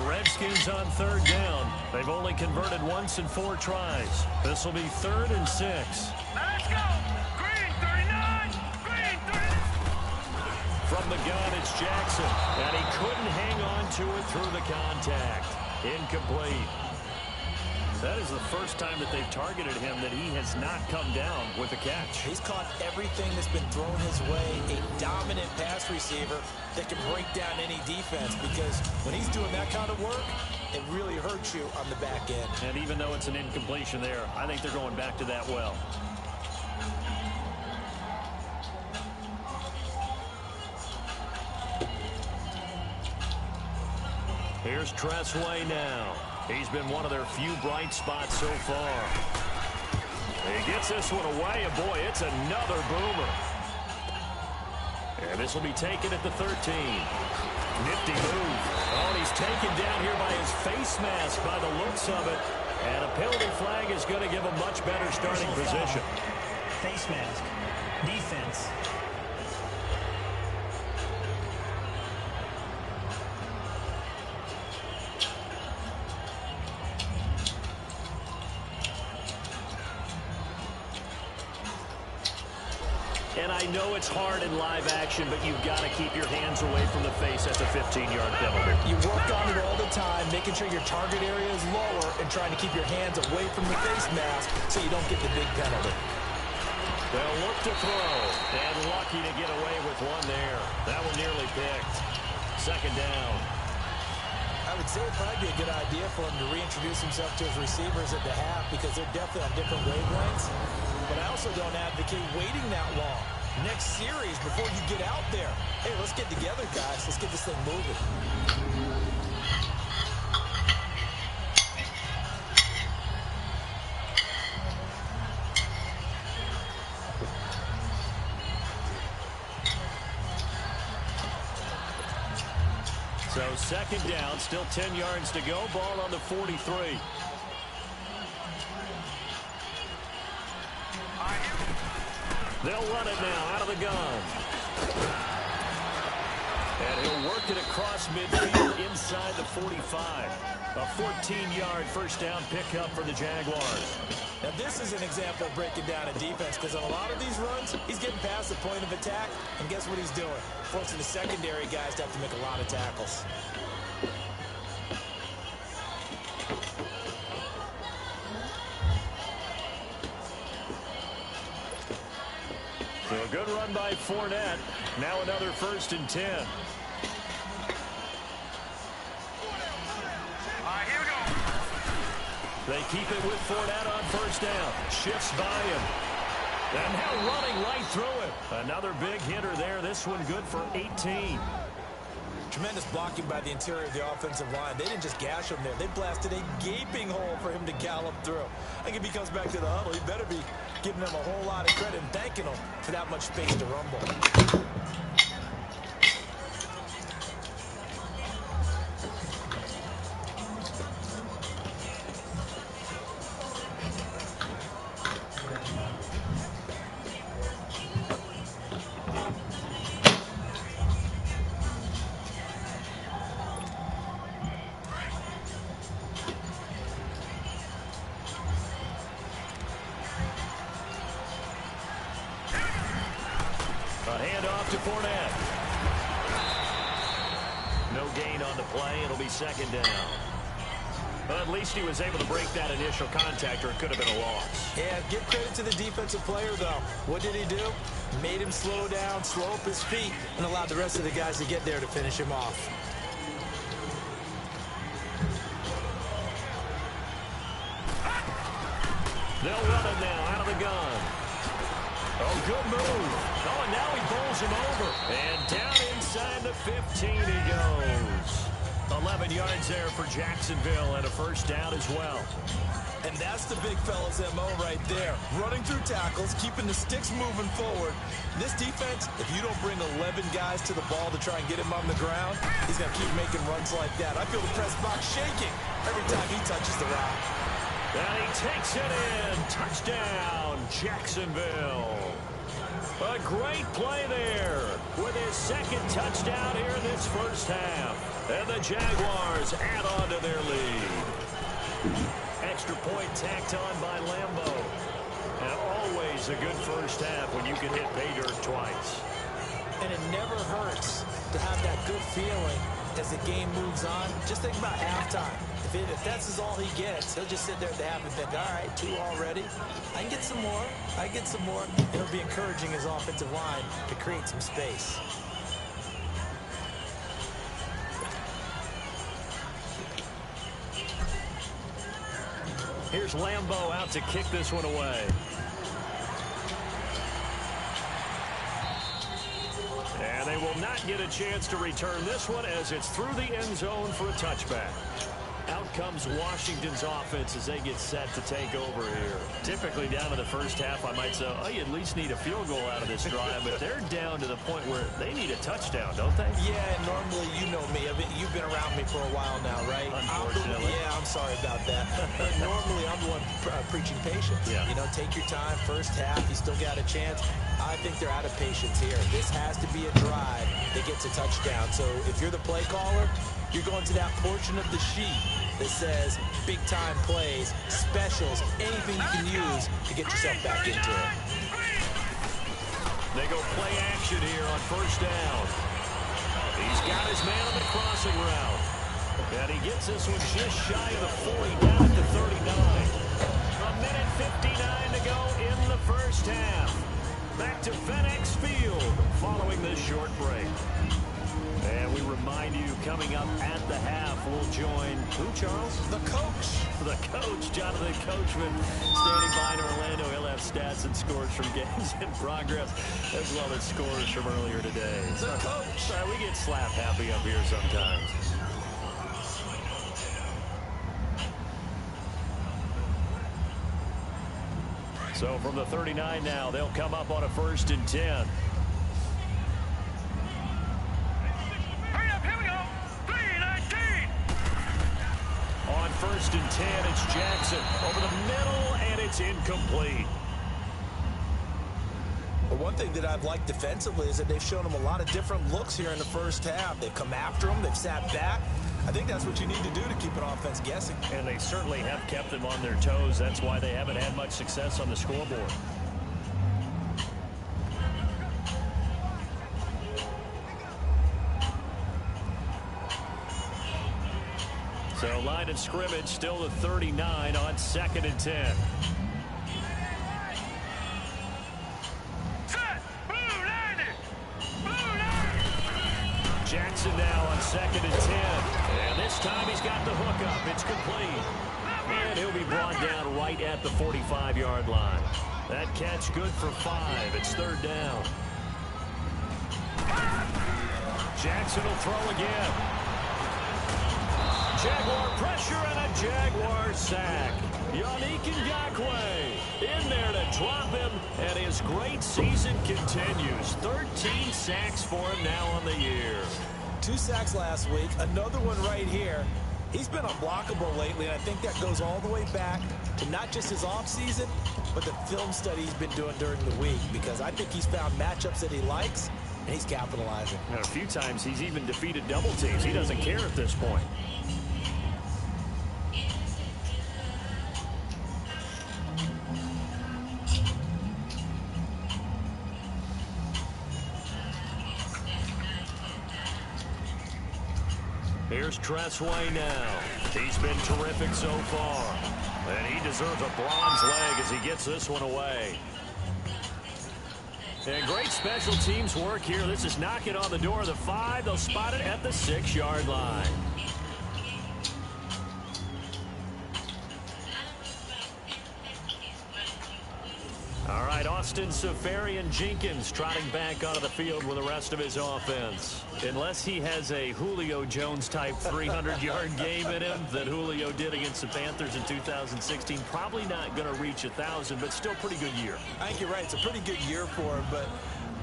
Redskins on 3rd down. They've only converted once in 4 tries. This will be 3rd and 6. Now let's go. Green 39. Green 39. From the gun, it's Jackson. And he couldn't hang on to it through the contact. Incomplete. That is the first time that they've targeted him that he has not come down with a catch. He's caught everything that's been thrown his way. A dominant pass receiver that can break down any defense, because when he's doing that kind of work, it really hurts you on the back end. And even though it's an incompletion there, I think they're going back to that well. Here's Tressway now. He's been one of their few bright spots so far. He gets this one away, and boy, it's another boomer. And this will be taken at the 13. Nifty move. Oh, and he's taken down here by his face mask by the looks of it. And a penalty flag is going to give a much better starting position. Face mask. Defense. And I know it's hard in live action, but you've got to keep your hands away from the face. That's a 15-yard penalty. You work on it all the time, making sure your target area is lower and trying to keep your hands away from the face mask so you don't get the big penalty. They'll look to throw, and lucky to get away with one there. That one nearly picked. 2nd down. I would say it'd probably be a good idea for him to reintroduce himself to his receivers at the half, because they're definitely on different wavelengths. But I also don't advocate waiting that long. Next series, before you get out there, hey, let's get together, guys. Let's get this thing moving. So 2nd down, still 10 yards to go. Ball on the 43. They'll run it now out of the gun. And he'll work it across midfield inside the 45. A 14-yard first down pickup for the Jaguars. Now, this is an example of breaking down a defense, because on a lot of these runs, he's getting past the point of attack, and guess what he's doing? Forcing the secondary guys to have to make a lot of tackles. So a good run by Fournette. Now another 1st and 10. They keep it with Fournette on first down. Shifts by him. And now running right through it. Another big hitter there. This one good for 18. Tremendous blocking by the interior of the offensive line. They didn't just gash him there. They blasted a gaping hole for him to gallop through. I think if he comes back to the huddle, he better be giving them a whole lot of credit and thanking them for that much space to rumble. A handoff to Fournette. No gain on the play. It'll be second down. Well, at least he was able to break that initial contact, or it could have been a loss. Yeah, give credit to the defensive player, though. What did he do? Made him slow down, slow up his feet, and allowed the rest of the guys to get there to finish him off. They'll run it now out of the gun. Oh, good move. Oh, and now he bowls him over. And down inside the 15 he goes. 11 yards there for Jacksonville and a first down as well. And that's the big fella's MO right there. Running through tackles, keeping the sticks moving forward. This defense, if you don't bring 11 guys to the ball to try and get him on the ground, he's going to keep making runs like that. I feel the press box shaking every time he touches the rock. And he takes it in. Touchdown, Jacksonville. A great play there with his second touchdown here in this first half. And the Jaguars add on to their lead. Extra point tacked on by Lambeau. And always a good first half when you can hit pay dirt twice. And it never hurts to have that good feeling as the game moves on. Just think about halftime. If that's all he gets, he'll just sit there at the half and think, all right, 2 already. I can get some more. I get some more. It'll be encouraging his offensive line to create some space. Here's Lambeau out to kick this one away. And they will not get a chance to return this one as it's through the end zone for a touchback. Out comes Washington's offense as they get set to take over here. Typically down to the first half, I might say, oh, you at least need a field goal out of this drive, but they're down to the point where they need a touchdown, don't they? Yeah, and normally, you know me. You've been around me for a while now, right? Unfortunately. I'm sorry about that. But normally, I'm the one preaching patience. Yeah. You know, take your time. First half, you still got a chance. I think they're out of patience here. This has to be a drive that gets a touchdown. So if you're the play caller, you're going to that portion of the sheet that says big-time plays, specials, anything you can use to get yourself back into it. They go play action here on first down. He's got his man on the crossing route. And he gets this one just shy of the 40, down at the 39. A minute 59 to go in the first half. Back to FedEx Field following this short break. And we remind you, coming up at the half, we'll join who, Charles? The coach. The coach, Jonathan Coachman, standing by in Orlando. He'll have stats and scores from games in progress, as well as scores from earlier today. The coach. We get slap happy up here sometimes. So from the 39 now, they'll come up on a 1st and 10. On 1st and 10, it's Jackson over the middle, and it's incomplete. But one thing that I've liked defensively is that they've shown him a lot of different looks here in the first half. They've come after him. They've sat back. I think that's what you need to do to keep an offense guessing. And they certainly have kept them on their toes. That's why they haven't had much success on the scoreboard. So line of scrimmage still the 39 on 2nd and 10. Jackson now on 2nd and 10. And this time he's got the hook up. It's complete. And he'll be brought down right at the 45-yard line. That catch good for 5. It's 3rd down. Jackson will throw again. Jaguar pressure and a Jaguar sack. Yannick Ngakoue in there to drop him, and his great season continues. 13 sacks for him now on the year. 2 sacks last week, another one right here. He's been unblockable lately, and I think that goes all the way back to not just his offseason, but the film study he's been doing during the week, because I think he's found matchups that he likes, and he's capitalizing. And a few times he's even defeated double teams. He doesn't care at this point. Here's Tressway now. He's been terrific so far. And he deserves a bronze leg as he gets this one away. And great special teams work here. This is knocking on the door of the 5. They'll spot it at the 6-yard line. All right, Austin Seferian-Jenkins trotting back onto the field with the rest of his offense. Unless he has a Julio Jones-type 300-yard game in him that Julio did against the Panthers in 2016, probably not going to reach 1,000, but still pretty good year. I think you're right. It's a pretty good year for him, but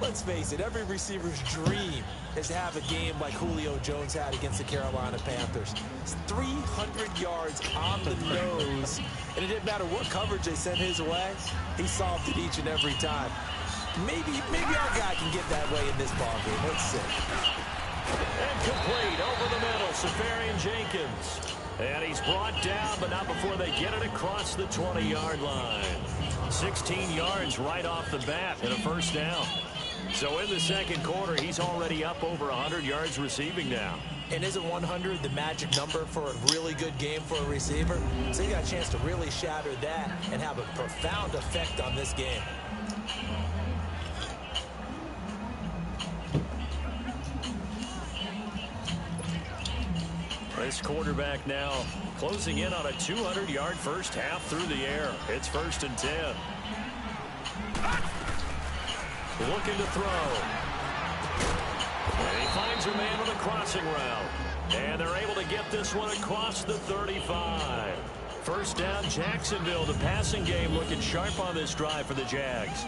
let's face it, every receiver's dream is to have a game like Julio Jones had against the Carolina Panthers. It's 300 yards on the nose, and it didn't matter what coverage they sent his way. He solved it each and every time. Maybe our guy can get that way in this ballgame. Let's see. And complete over the middle, Seferian-Jenkins. And he's brought down, but not before they get it across the 20-yard line. 16 yards right off the bat and a 1st down. So in the 2nd quarter, he's already up over 100 yards receiving now. And isn't 100 the magic number for a really good game for a receiver? So he got a chance to really shatter that and have a profound effect on this game. This quarterback now closing in on a 200-yard first half through the air. It's 1st and 10. Looking to throw. And he finds a man with a crossing route. And they're able to get this one across the 35. 1st down, Jacksonville. The passing game looking sharp on this drive for the Jags.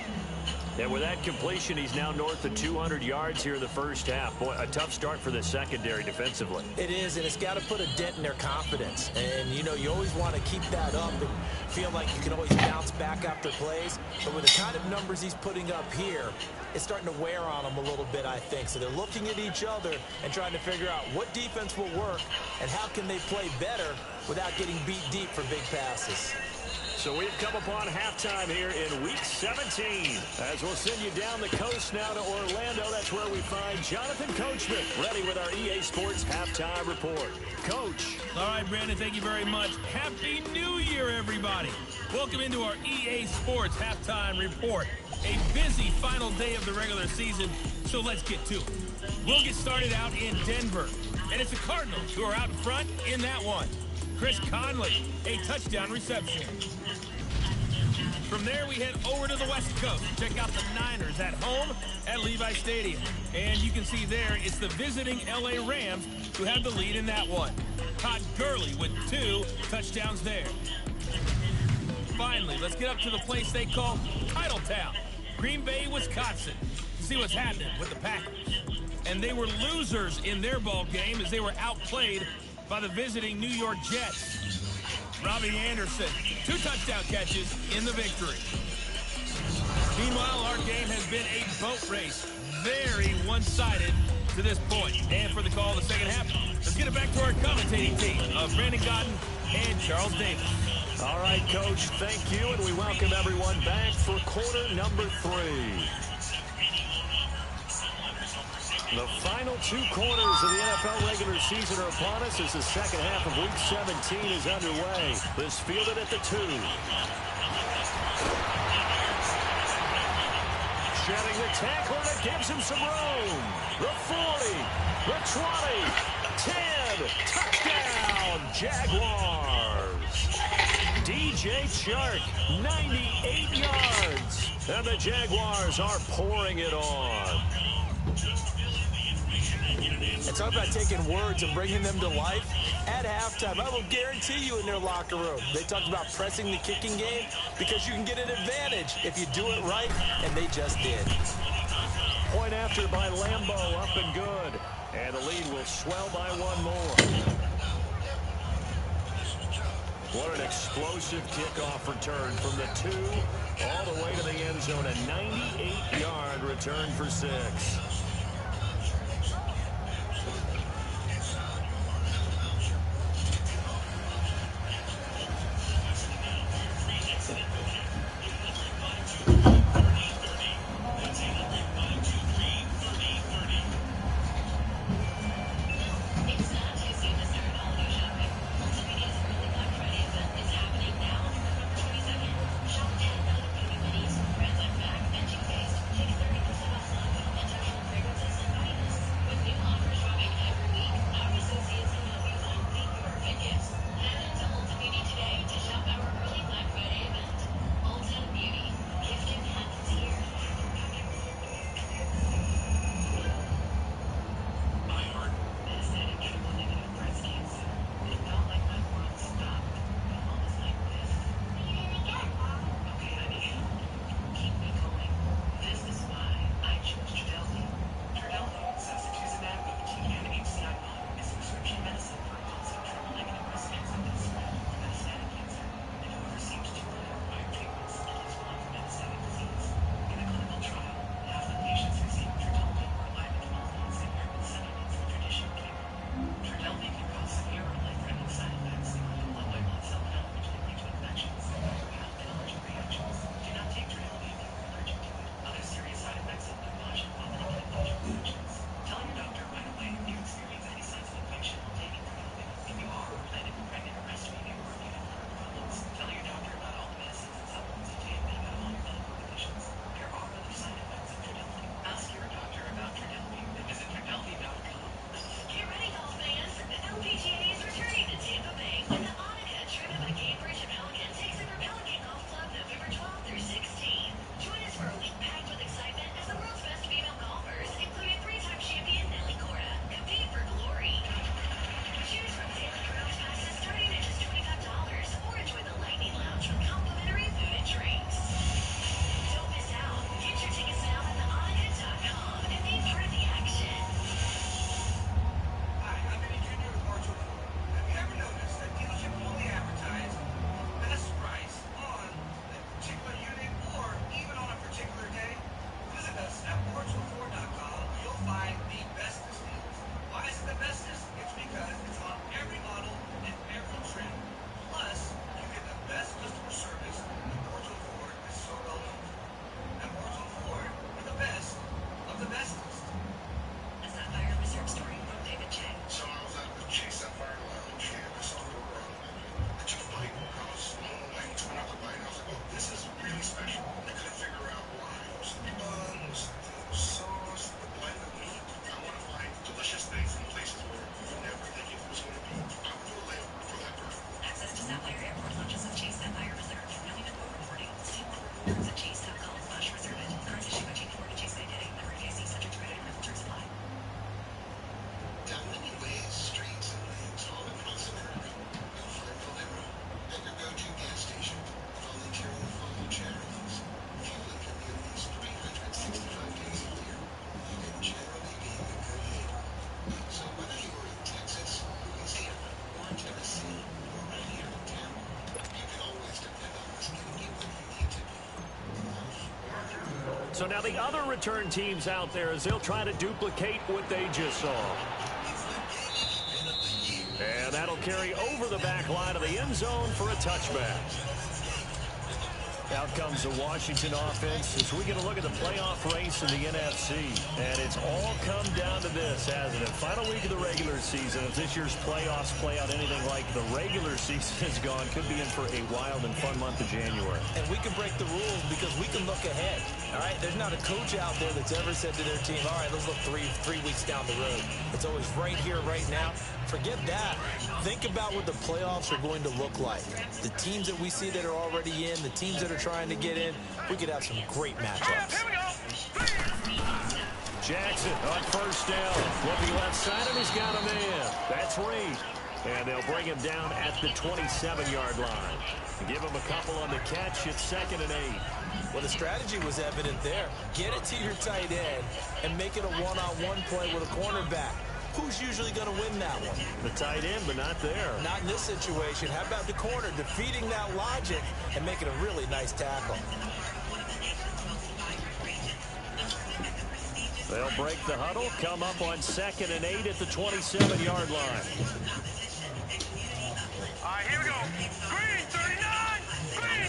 And with that completion, he's now north of 200 yards here in the first half. Boy, a tough start for the secondary defensively. It is, and it's got to put a dent in their confidence. And, you know, you always want to keep that up and feel like you can always bounce back after plays. But with the kind of numbers he's putting up here, it's starting to wear on them a little bit, I think. So they're looking at each other and trying to figure out what defense will work and how can they play better without getting beat deep for big passes. So we've come upon halftime here in Week 17. As we'll send you down the coast now to Orlando, that's where we find Jonathan Coachman ready with our EA Sports Halftime Report. Coach. All right, Brandon, thank you very much. Happy New Year, everybody. Welcome into our EA Sports Halftime Report. A busy final day of the regular season, so let's get to it. We'll get started out in Denver, and it's the Cardinals who are out in front in that one. Chris Conley, a touchdown reception. From there, we head over to the West Coast. Check out the Niners at home at Levi Stadium. And you can see there, it's the visiting L.A. Rams who have the lead in that one. Todd Gurley with 2 touchdowns there. Finally, let's get up to the place they call Titletown, Green Bay, Wisconsin, to see what's happening with the Packers. And they were losers in their ball game as they were outplayed by the visiting New York Jets. Robbie Anderson, 2 touchdown catches in the victory. Meanwhile, our game has been a boat race. Very one-sided to this point. And for the call of the second half, let's get it back to our commentating team of Brandon Godden and Charles Davis. All right, Coach, thank you, and we welcome everyone back for quarter number 3. The final 2 quarters of the NFL regular season are upon us as the second half of Week 17 is underway. This fielded at the 2. Shedding the tackler that gives him some room. The 40, the 20, 10, touchdown, Jaguars. DJ Chark, 98 yards. And the Jaguars are pouring it on. And talk about taking words and bringing them to life. At halftime, I will guarantee you in their locker room, they talked about pressing the kicking game because you can get an advantage if you do it right, and they just did. Point after by Lambeau, up and good. And the lead will swell by one more. What an explosive kickoff return from the 2 all the way to the end zone. A 98-yard return for 6. So now the other return teams out there as they'll try to duplicate what they just saw. And that'll carry over the back line of the end zone for a touchback. Out comes the Washington offense as we get a look at the playoff race in the NFC. And it's all come down to this, hasn't it? Final week of the regular season. If this year's playoffs play out anything like the regular season is gone, could be in for a wild and fun month of January. And we can break the rules because we can look ahead. All right, there's not a coach out there that's ever said to their team, all right, let's look three weeks down the road. It's always right here, right now. Forget that. Think about what the playoffs are going to look like. The teams that we see that are already in, the teams that are trying to get in, we could have some great matchups. Jackson on first down. Looking left side, and he's got a man. That's Reed. And they'll bring him down at the 27-yard line. Give him a couple on the catch. It's 2nd and 8. Well, the strategy was evident there. Get it to your tight end and make it a one-on-one play with a cornerback. Who's usually going to win that one? The tight end, but not there. Not in this situation. How about the corner defeating that logic and making a really nice tackle? They'll break the huddle, come up on 2nd and 8 at the 27-yard line. All right, here we go. Green, 39.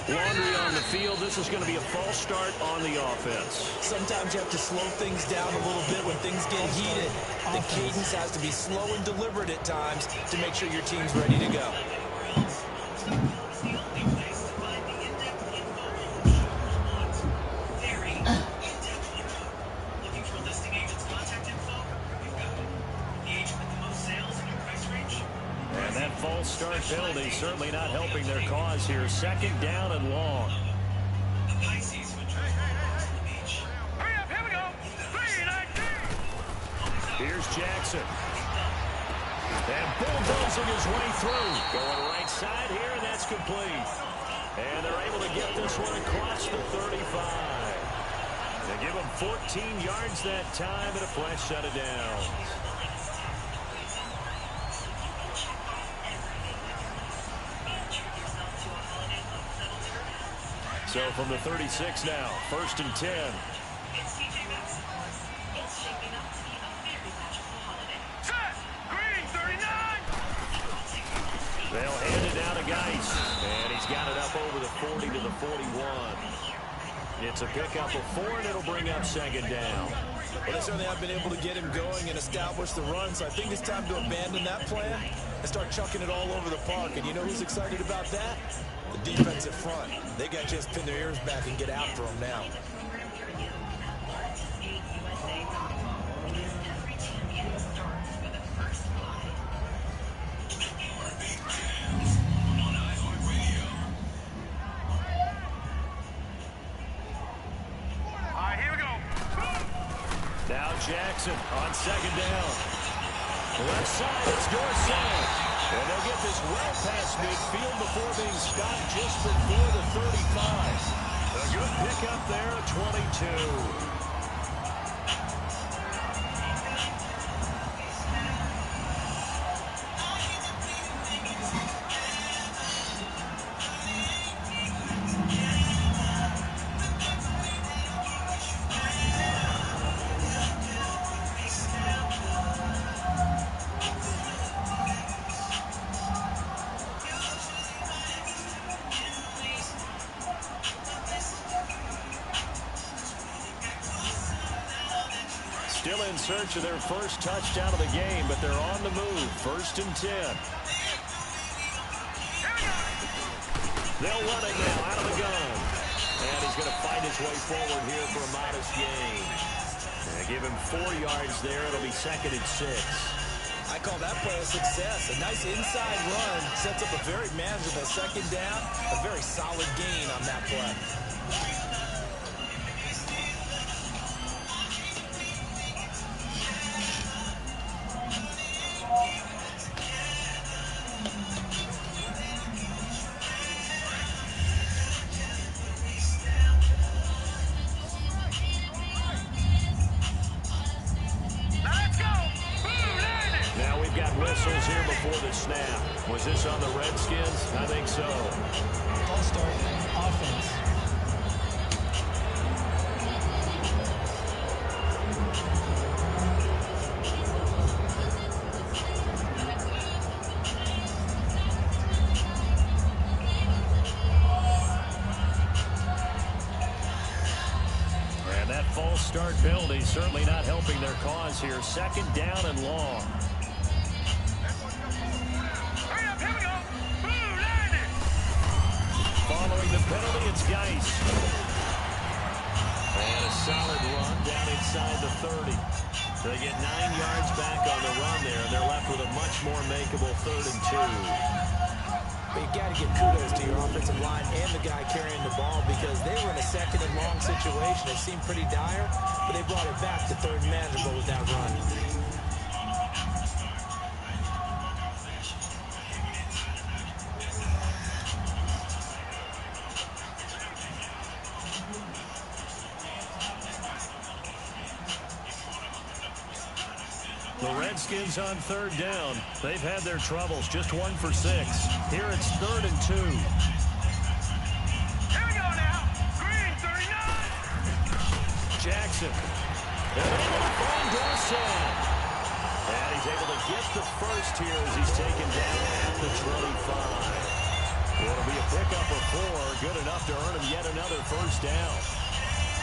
Laundry on the field. This is going to be a false start on the offense. Sometimes you have to slow things down a little bit when things get heated. The cadence has to be slow and deliberate at times to make sure your team's ready to go. And that false start penalty certainly not helping their cause here. 2nd down and long. Hurry up, here we go. 3-19. Here's Jackson. And bulldozing his way through. Going right side here, and that's complete. And they're able to get this one across the 35. They give him 14 yards that time and a fresh set of downs. So from the 36 now, 1st and 10. Set. Green, 39. They'll hand it down to Geis. And he's got it up over the 40 to the 41. It's a pickup of 4, and it'll bring up 2nd down. Well, they certainly have been able to get him going and establish the run, so I think it's time to abandon that plan and start chucking it all over the park. And you know who's excited about that? The defensive front. They got to just pin their ears back and get after them now. All right, here we go. Now Jackson on 2nd down. Left side, it's Dorsett. And they'll get this well past midfield before being stopped just before the 35. A good pickup there at 22. Still in search of their first touchdown of the game, but they're on the move. 1st and 10. They'll run it now out of the gun. And he's going to fight his way forward here for a modest gain. They give him 4 yards there. It'll be 2nd and 6. I call that play a success. A nice inside run sets up a very manageable 2nd down. A very solid gain on that play. Whistles here before the snap. Was this on the Redskins? I think so. False start, offense. And that false start penalty certainly not helping their cause here. 2nd down and long. Following the penalty, it's Geis. And a solid run down inside the 30. So they get 9 yards back on the run there, and they're left with a much more makeable 3rd and 2. But you got to give kudos to your offensive line and the guy carrying the ball because they were in a 2nd and long situation. It seemed pretty dire, but they brought it back to 3rd and manageable with that run. The Redskins on 3rd down. They've had their troubles, just 1 for 6. Here it's 3rd and 2. Here we go now. Green 39. Jackson. And able to find Dorsett. And he's able to get the first here as he's taken down at the 25. It'll be a pickup of 4. Good enough to earn him yet another first down.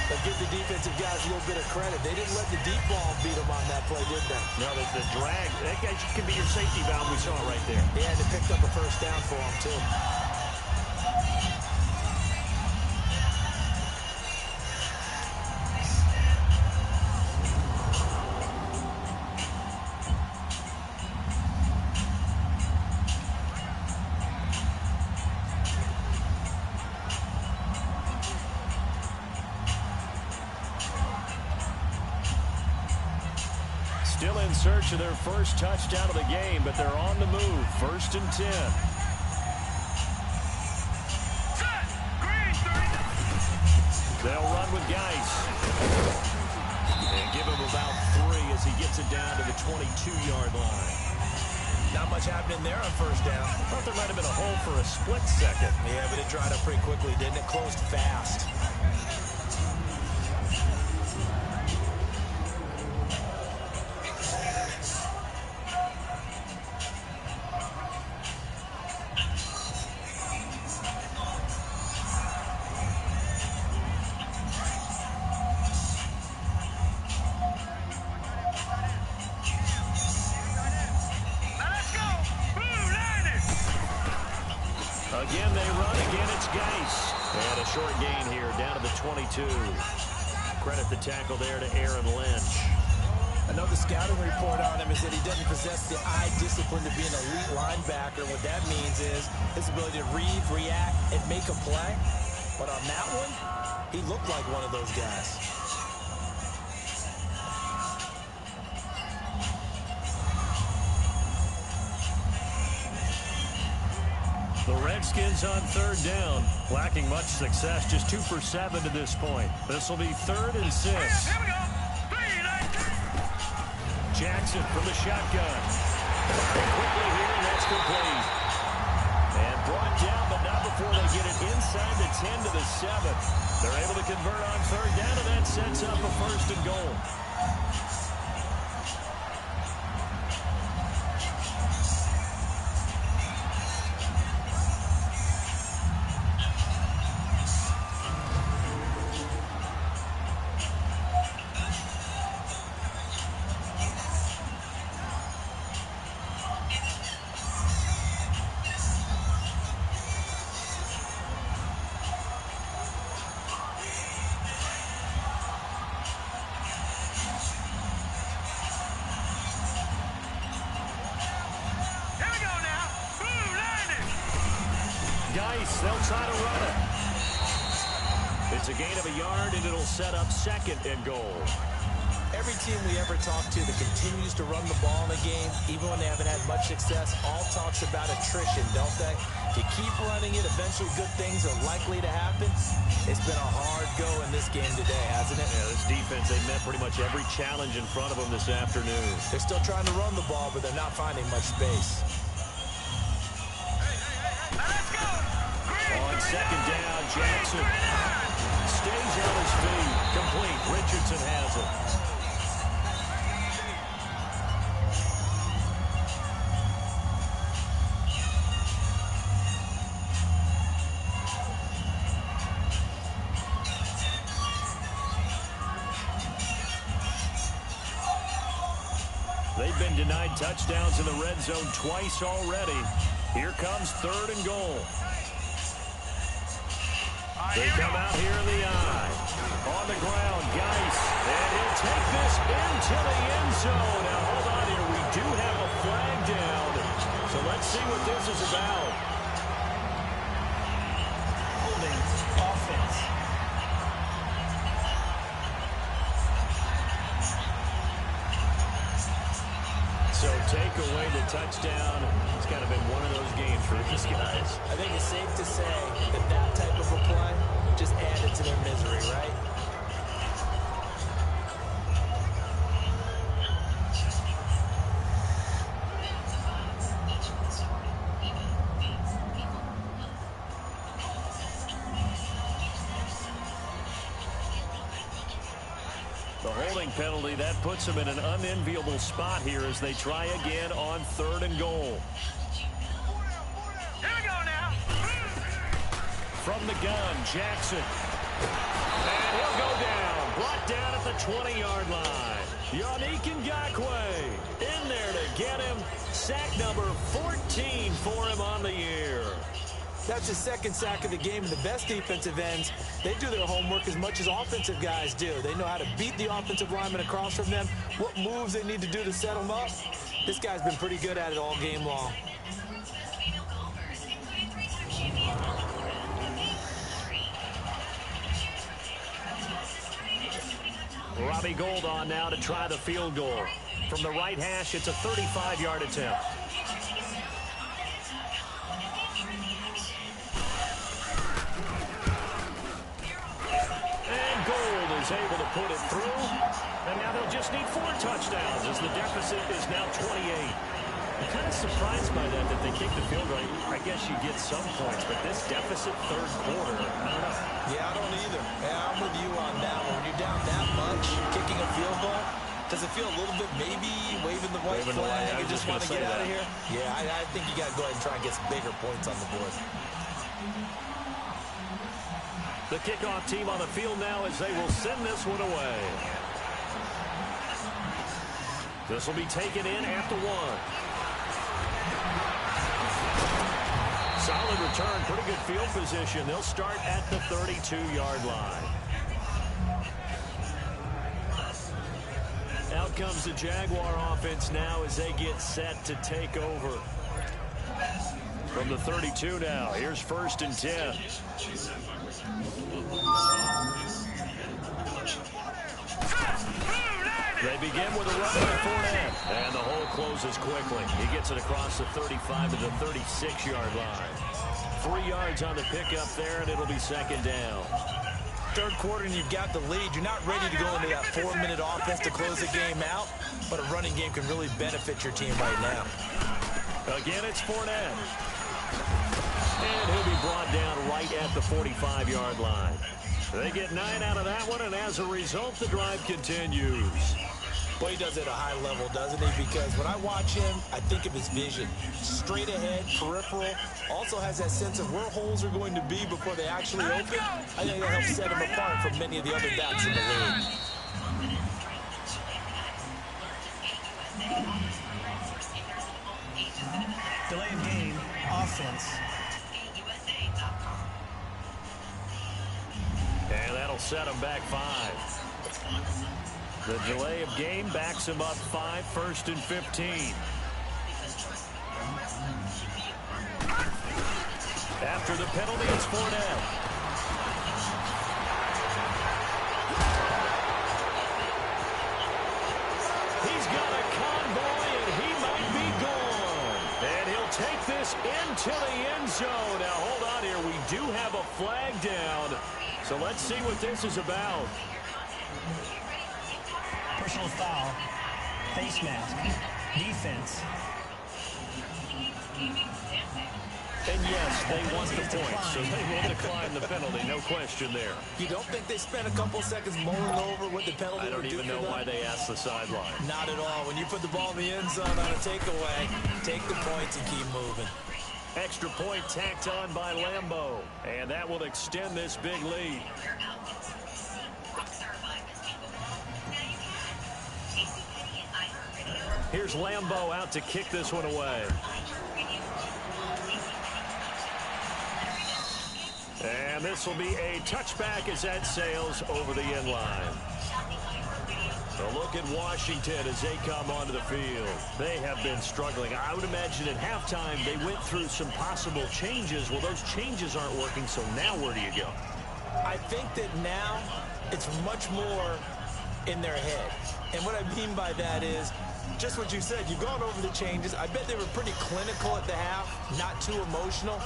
But give the defensive guys a little bit of credit. They didn't let the deep ball beat them on that play, did they? No, the drag, that guy can be your safety valve. We saw it right there. Yeah, and they picked up a first down for him, too. Still in search of their first touchdown of the game, but they're on the move. 1st and 10. Set. Green 30. They'll run with Geis. And give him about 3 as he gets it down to the 22-yard line. Not much happening there on first down. I thought there might have been a hole for a split second. Yeah, but it dried up pretty quickly, didn't it? Closed fast. Again, they run. Again, it's Geis. And a short gain here down to the 22. Credit the tackle there to Aaron Lynch. Another scouting report on him is that he doesn't possess the eye discipline to be an elite linebacker. What that means is his ability to read, react, and make a play. But on that one, he looked like one of those guys. The Redskins on 3rd down, lacking much success, just 2 for 7 to this point. This will be 3rd and 6. Here we go. 3, 9. Jackson from the shotgun. Firing quickly here, and that's complete. And brought down, but not before they get it inside the 10 to the 7. They're able to convert on 3rd down, and that sets up a 1st and goal. Geis, they'll try to run it. It's a gain of a yard, and it'll set up 2nd and goal. Every team we ever talk to that continues to run the ball in a game, even when they haven't had much success, all talks about attrition, don't they? If you keep running it, eventually good things are likely to happen. It's been a hard go in this game today, hasn't it? Yeah, this defense, they met pretty much every challenge in front of them this afternoon. They're still trying to run the ball, but they're not finding much space. On 2nd down, Jackson stays on his feet. Complete. Richardson has it. They've been denied touchdowns in the red zone twice already. Here comes 3rd and goal. They come out here in the eye. On the ground, Geis. And he'll take this into the end zone. Now, hold on here. We do have a flag down. So let's see what this is about. Holding offense. So take away the touchdown. It's kind of been one of those games for these guys. I think it's safe to say that that type of a play just added to their misery, right? The holding penalty, that puts them in an unenviable spot here as they try again on 3rd and goal. Here we go now. From the gun, Jackson. And he'll go down. Brought down at the 20-yard line. Yannick Ngakoue in there to get him. Sack number 14 for him on the year. That's his second sack of the game, and the best defensive ends, they do their homework as much as offensive guys do. They know how to beat the offensive lineman across from them, what moves they need to do to set them up. This guy's been pretty good at it all game long. Robbie Gould on now to try the field goal. From the right hash, it's a 35-yard attempt. Is able to put it through, and now they'll just need 4 touchdowns as the deficit is now 28. I'm kind of surprised by that they kicked the field goal. I guess you get some points, but this deficit 3rd quarter, I don't know. Yeah, I don't either. Yeah, I'm with you on that one. When you're down that much, kicking a field goal, does it feel a little bit maybe waving the white flag and just want to get out of here? Yeah, I think you got to go ahead and try and get some bigger points on the board. The kickoff team on the field now as they will send this one away. This will be taken in at the 1. Solid return, pretty good field position. They'll start at the 32-yard line. Out comes the Jaguar offense now as they get set to take over. From the 32 now, here's 1st and 10. They begin with a run by Fournette, and the hole closes quickly. He gets it across the 35 to the 36-yard line. 3 yards on the pickup there, and it'll be 2nd down. 3rd quarter, and you've got the lead. You're not ready to go into that 4-minute offense to close the game out, but a running game can really benefit your team right now. Again, it's Fournette. And he'll be brought down right at the 45-yard line. They get 9 out of that one, and as a result, the drive continues. Boy, he does it at a high level, doesn't he? Because when I watch him, I think of his vision. Straight ahead, peripheral. Also has that sense of where holes are going to be before they actually open. I think that helps set him apart from many of the other backs in the league. Delay of game, offense. And that'll set him back 5. The delay of game backs him up 5, 1st and 15. After the penalty, it's Fournette. He's got a convoy, and he might be gone. And he'll take this into the end zone. Now, hold on here. We do have a flag down. So let's see what this is about. Personal foul. Face mask. Defense. And yes, they want the points, so they will decline the penalty. No question there. You don't think they spent a couple seconds mulling over what the penalty I don't even know why they asked the sideline. Not at all. When you put the ball in the end zone on a takeaway, take the points and keep moving. Extra point tacked on by Lambeau, and that will extend this big lead. Here's Lambeau out to kick this one away. And this will be a touchback as that sails over the end line. A look at Washington as they come onto the field. They have been struggling. I would imagine at halftime they went through some possible changes. Well, those changes aren't working, so now where do you go? I think that now it's much more in their head. And what I mean by that is just what you said. You've gone over the changes. I bet they were pretty clinical at the half, not too emotional.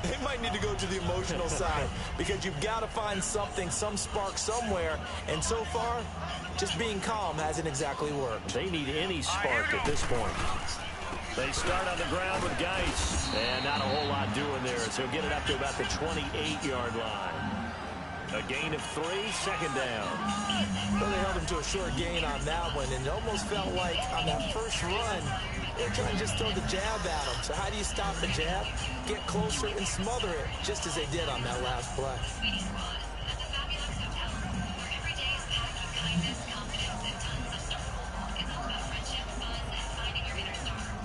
They might need to go to the emotional side because you've got to find something, some spark somewhere. And so far, just being calm hasn't exactly worked. They need any spark at this point. They start on the ground with Geis, and not a whole lot doing there, so he'll get it up to about the 28-yard line. A gain of 3, second down. Well, they held him to a short gain on that one, and it almost felt like on that first run, they were trying to just throw the jab at him. So how do you stop the jab? Get closer and smother it, just as they did on that last play.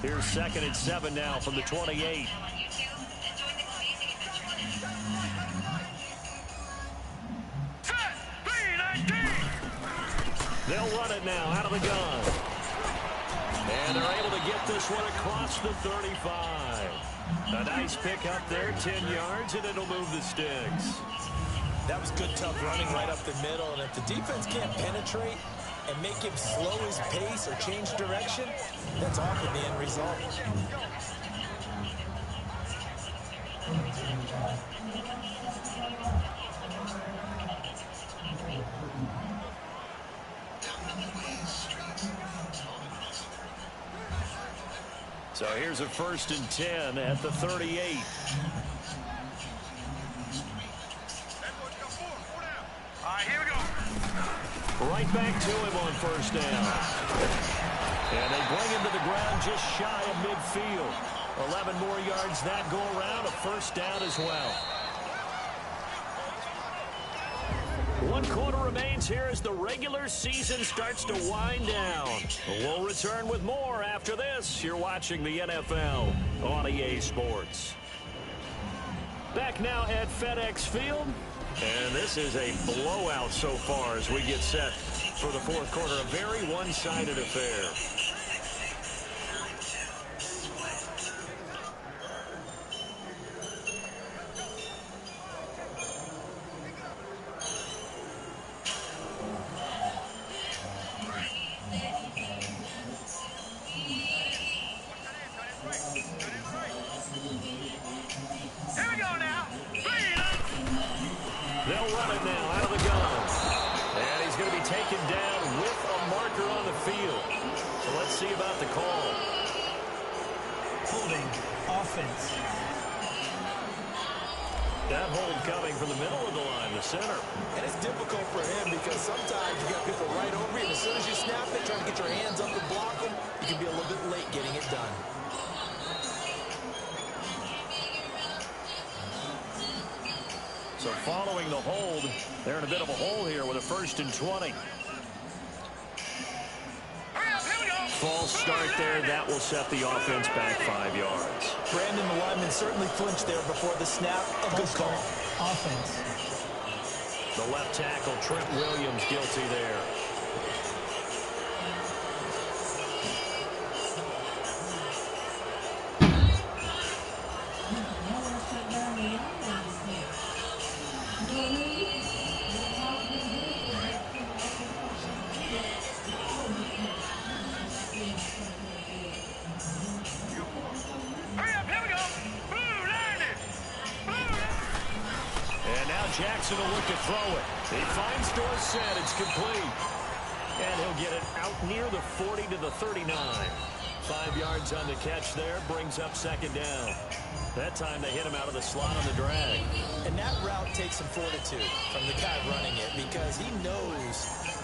Here's 2nd and 7 now from the 28. They'll run it now out of the gun. And they're able to get this one across the 35. A nice pick up there, 10 yards, and it'll move the sticks. That was good, tough running right up the middle. And if the defense can't penetrate and make him slow his pace or change direction, that's often the end result. So here's a 1st and 10 at the 38. All right, here we go. Right back to him on 1st down. And they bring him to the ground just shy of midfield. 11 more yards that go around, a 1st down as well. 1 quarter remains here as the regular season starts to wind down. We'll return with more after this. You're watching the NFL on EA Sports. Back now at FedEx Field. And this is a blowout so far as we get set for the 4th quarter. A very one-sided affair. They'll run it now out of the gun. And he's going to be taken down with a marker on the field. So let's see about the call. Holding offense. That hold coming from the middle of the line, the center. And it's difficult for him because sometimes you got people right over you, and as soon as you snap it, trying to get your hands up and block them, you can be a little bit late getting it done. So following the hold, they're in a bit of a hole here with a 1st and 20. False start there. That will set the offense back 5 yards. Brandon, the lineman certainly flinched there before the snap. A good call. Offense. The left tackle, Trent Williams, guilty there. Jackson will look to throw it. He finds Dorsett. It's complete. And he'll get it out near the 40 to the 39. 5 yards on the catch there. Brings up 2nd down. That time they hit him out of the slot on the drag. And that route takes some fortitude from the guy running it because he knows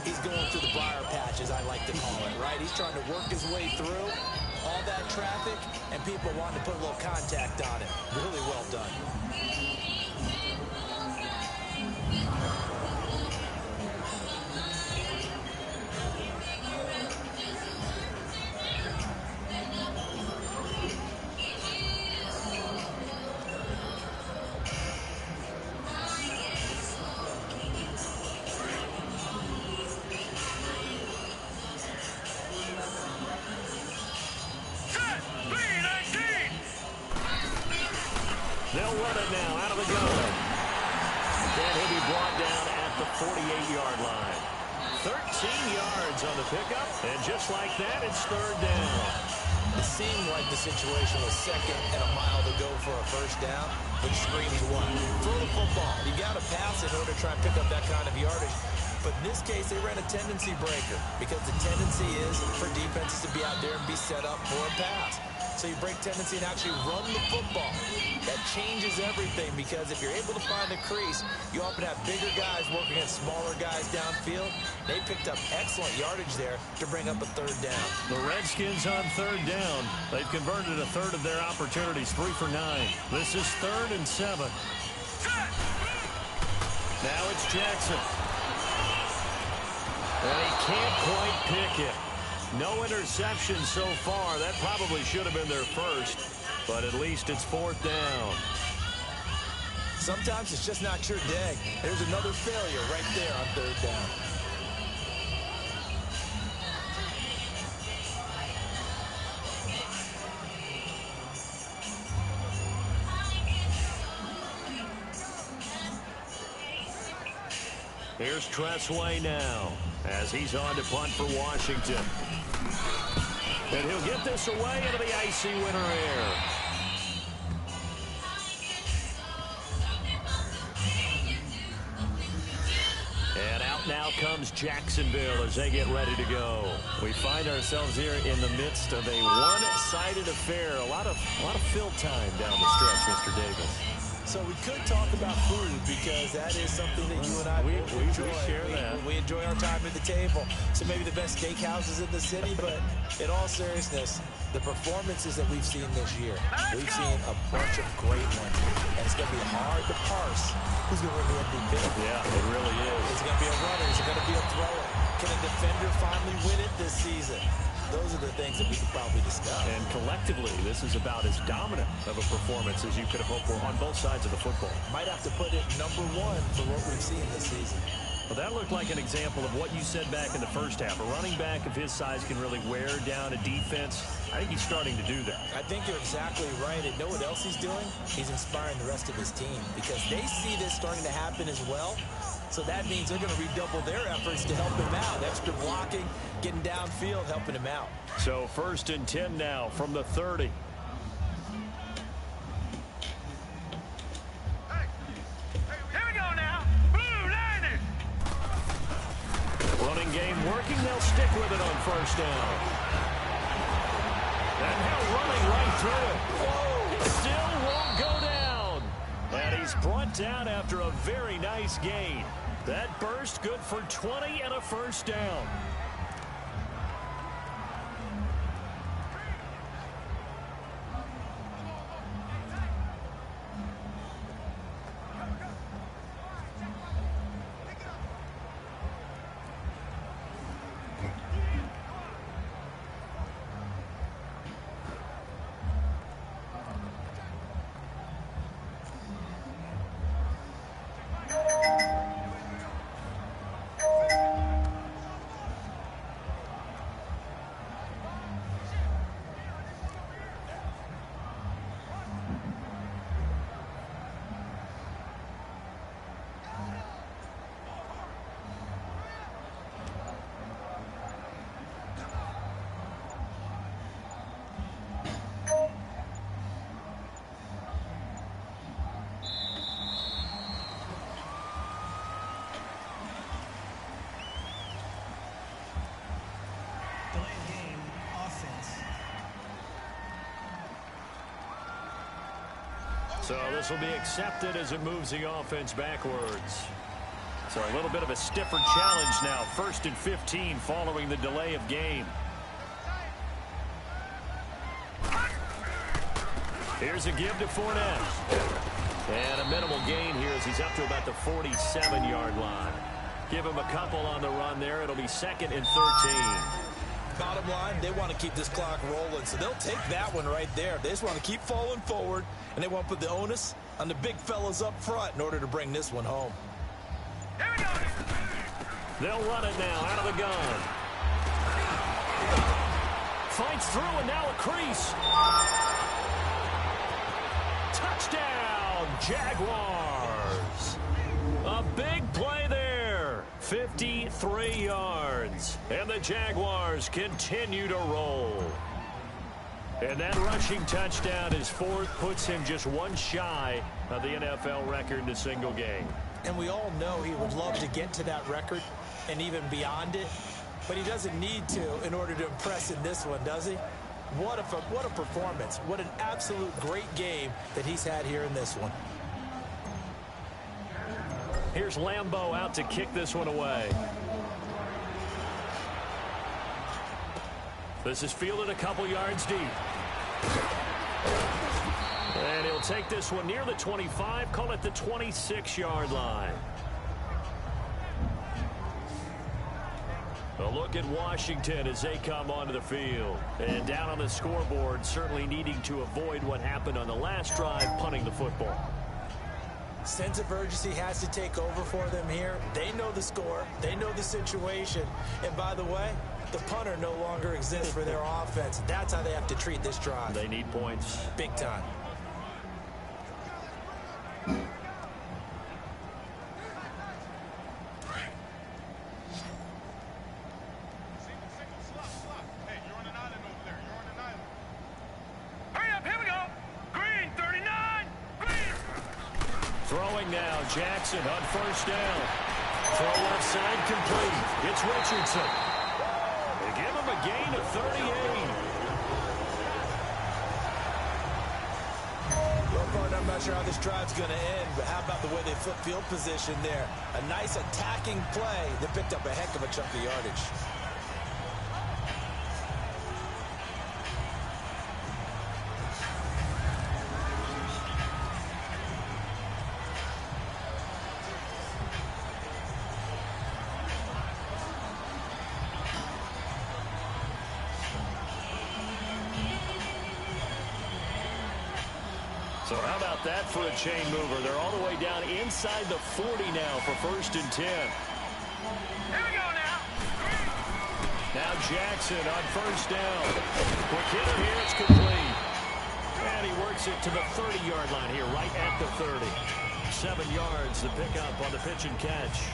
he's going through the briar patch, as I like to call it, right? He's trying to work his way through all that traffic, and people want to put a little contact on it. Really well done. run it now out of the gun. And he'll be brought down at the 48-yard line. 13 yards on the pickup, and just like that, it's third down. It seemed like the situation was second and a mile to go for a first down, which screams what? Throw the football. You got to pass in order to try and pick up that kind of yardage. But in this case, they ran a tendency breaker because the tendency is for defenses to be out there and be set up for a pass. So you break tendency and actually run the football. That changes everything because if you're able to find the crease, you often have bigger guys working against smaller guys downfield. They picked up excellent yardage there to bring up a third down. The Redskins on third down. They've converted a third of their opportunities, 3 for 9. This is 3rd and 7. Now it's Jackson. And he can't quite pick it. No interception so far. That probably should have been their first, but at least it's 4th down. Sometimes it's just not your day. There's another failure right there on 3rd down. Here's Tressway now as he's on to punt for Washington. And he'll get this away into the icy winter air. And out now comes Jacksonville as they get ready to go. We find ourselves here in the midst of a one-sided affair. A lot of fill time down the stretch, Mr. Davis. So we could talk about food because that is something that you and I we enjoy. share that. We enjoy our time at the table. So maybe the best steakhouses in the city, but in all seriousness, the performances that we've seen this year, we've seen a bunch of great ones. And it's going to be hard to parse who's going to win the MVP. Yeah, it really is. Is it going to be a runner? Is it going to be a thrower? Can a defender finally win it this season? Those are the things that we could probably discuss. And collectively, this is about as dominant of a performance as you could have hoped for on both sides of the football. Might have to put it #1 for what we've seen this season. Well, that looked like an example of what you said back in the first half. A running back of his size can really wear down a defense. I think he's starting to do that. I think you're exactly right. And know what else he's doing? He's inspiring the rest of his team because they see this starting to happen as well. So that means they're going to redouble their efforts to help him out. Extra blocking, getting downfield, helping him out. So 1st and 10 now from the 30. Hey, here we go now. Blue Niners. Running game working. They'll stick with it on 1st down. And now running right through it. Whoa! Still won't go down. And he's brought down after a very nice gain. That burst good for 20 and a 1st down. So this will be accepted as it moves the offense backwards. So a little bit of a stiffer challenge now. 1st and 15 following the delay of game. Here's a give to Fournette. And a minimal gain here as he's up to about the 47-yard line. Give him a couple on the run there. It'll be 2nd and 13. Bottom line, they want to keep this clock rolling, so they'll take that one right there. They just want to keep falling forward, and they want to put the onus on the big fellas up front in order to bring this one home. Here we go. They'll run it now out of the gun. Fights through, and now a crease. Touchdown, Jaguars. A big play there. 53 yards. And the Jaguars continue to roll. And that rushing touchdown, his fourth, puts him just one shy of the NFL record in a single game. And we all know he would love to get to that record and even beyond it, but he doesn't need to in order to impress in this one, does he? What a performance. What an absolute great game that he's had here in this one. Here's Lambeau out to kick this one away. This is fielded a couple yards deep. And he'll take this one near the 25, call it the 26-yard line. A look at Washington as they come onto the field. And down on the scoreboard, certainly needing to avoid what happened on the last drive, punting the football. Sense of urgency has to take over for them here. They know the score. They know the situation. And by the way, the punter no longer exists for their offense. That's how they have to treat this drive. They need points. Big time. Throwing now, Jackson on first down. Throw left side complete. It's Richardson. They give him a gain of 38. Well, Bart, I'm not sure how this drive's going to end, but how about the way they flip field position there? A nice attacking play that picked up a heck of a chunk of yardage. So how about that for a chain mover? They're all the way down inside the 40 now for 1st and 10. Here we go now. Now Jackson on first down. Quick hitter here, it's complete. And he works it to the 30-yard line here, right at the 30. 7 yards to pick up on the pitch and catch.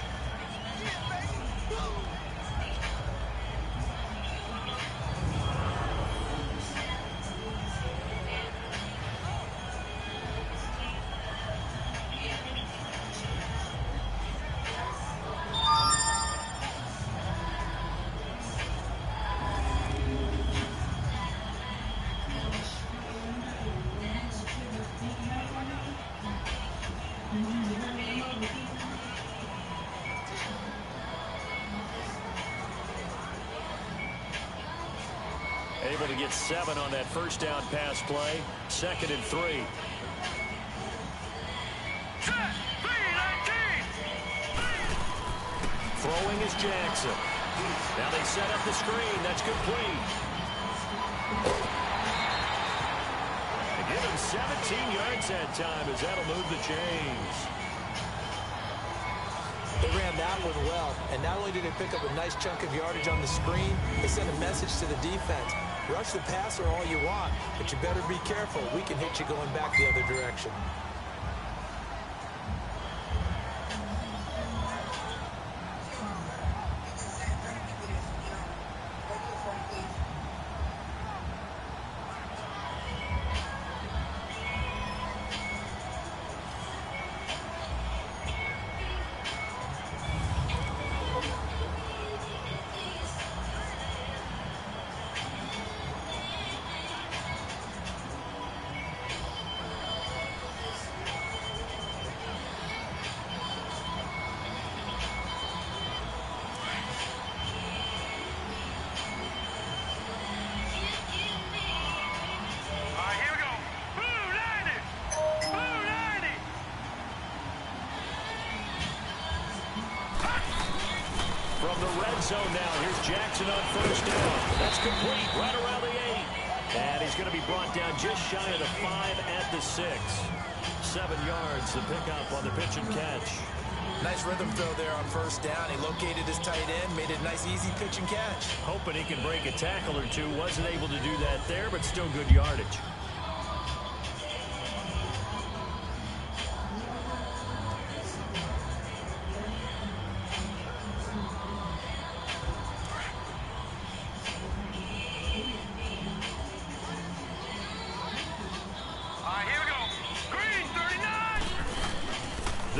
Able to get 7 on that first down pass play. 2nd and 3. Throwing is Jackson. Now they set up the screen. That's complete. They give him 17 yards that time as that'll move the chains. They ran that one well, and not only did they pick up a nice chunk of yardage on the screen, they sent a message to the defense. Rush the passer all you want, but you better be careful. We can hit you going back the other direction. From the red zone now, here's Jackson on first down. That's complete, right around the 8. And he's going to be brought down just shy of the 5 at the 6. 7 yards to pick up on the pitch and catch. Nice rhythm throw there on first down. He located his tight end, made a nice easy pitch and catch. Hoping he can break a tackle or two. Wasn't able to do that there, but still good yardage.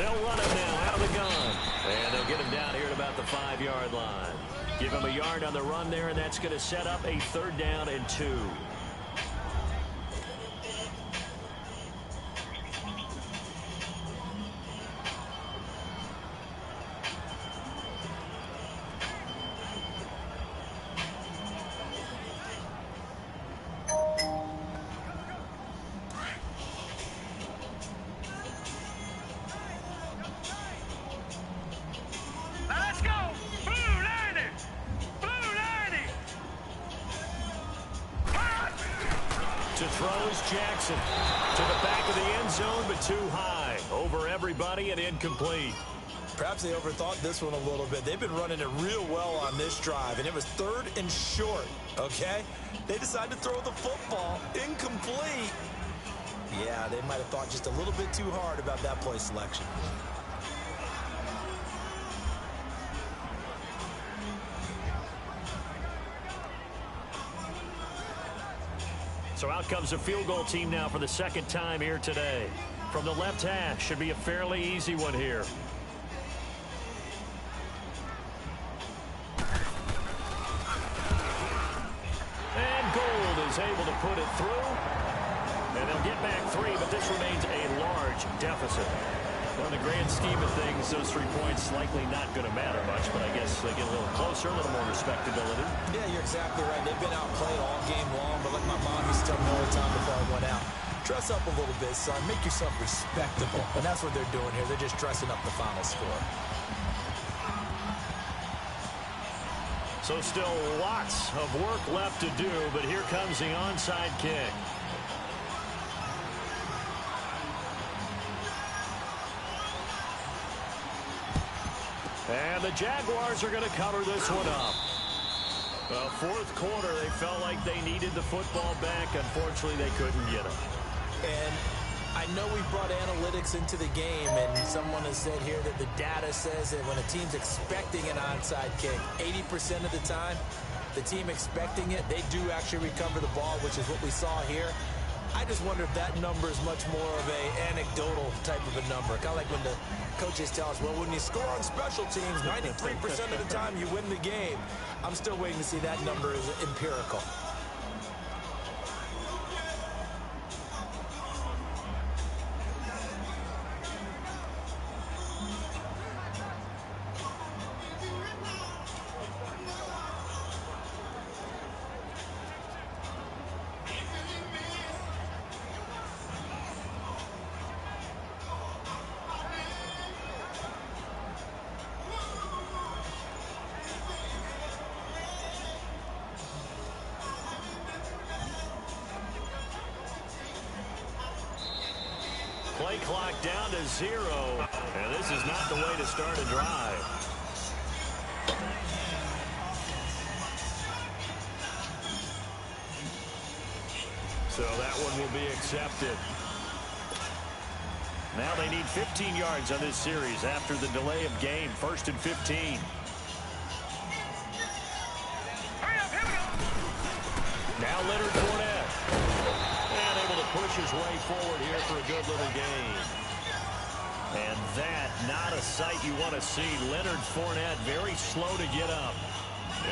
They'll run him now out of the gun. And they'll get him down here at about the 5-yard line. Give him a yard on the run there, and that's going to set up a 3rd down and 2. Let's go! Blue 90! Blue 90! To throws Jackson. To the back of the end zone, but too high. Over everybody and incomplete. Perhaps they overthought this one a little bit. They've been running it real well on this drive, and it was 3rd and short, okay? They decided to throw the football. Incomplete. Yeah, they might have thought just a little bit too hard about that play selection. So out comes a field goal team now for the 2nd time here today. From the left hash, should be a fairly easy one here. And Gold is able to put it through. And they'll get back 3, but this remains a large deficit. Well, in the grand scheme of things, those 3 points likely not going to matter much, but I guess they get a little closer, a little more respectability. Yeah, you're exactly right. They've been outplayed all game long, but like my mom used to tell me all the time before I went out, dress up a little bit, son. Make yourself respectable. And that's what they're doing here. They're just dressing up the final score. So still lots of work left to do, but here comes the onside kick. And the Jaguars are going to cover this one up. 4th quarter, they felt like they needed the football back. Unfortunately, they couldn't get it. And I know we brought analytics into the game, and someone has said here that the data says that when a team's expecting an onside kick, 80% of the time, the team expecting it, they do actually recover the ball, which is what we saw here. I just wonder if that number is much more of a anecdotal type of a number. Kind of like when the coaches tell us, well, when you score on special teams, 93% of the time you win the game. I'm still waiting to see that number is empirical. Play clock down to 0. And this is not the way to start a drive. So that one will be accepted. Now they need 15 yards on this series after the delay of game. 1st and 15. Now Leonard Fournette. And able to push his way forward here for a good little gain. And that, not a sight you want to see. Leonard Fournette very slow to get up.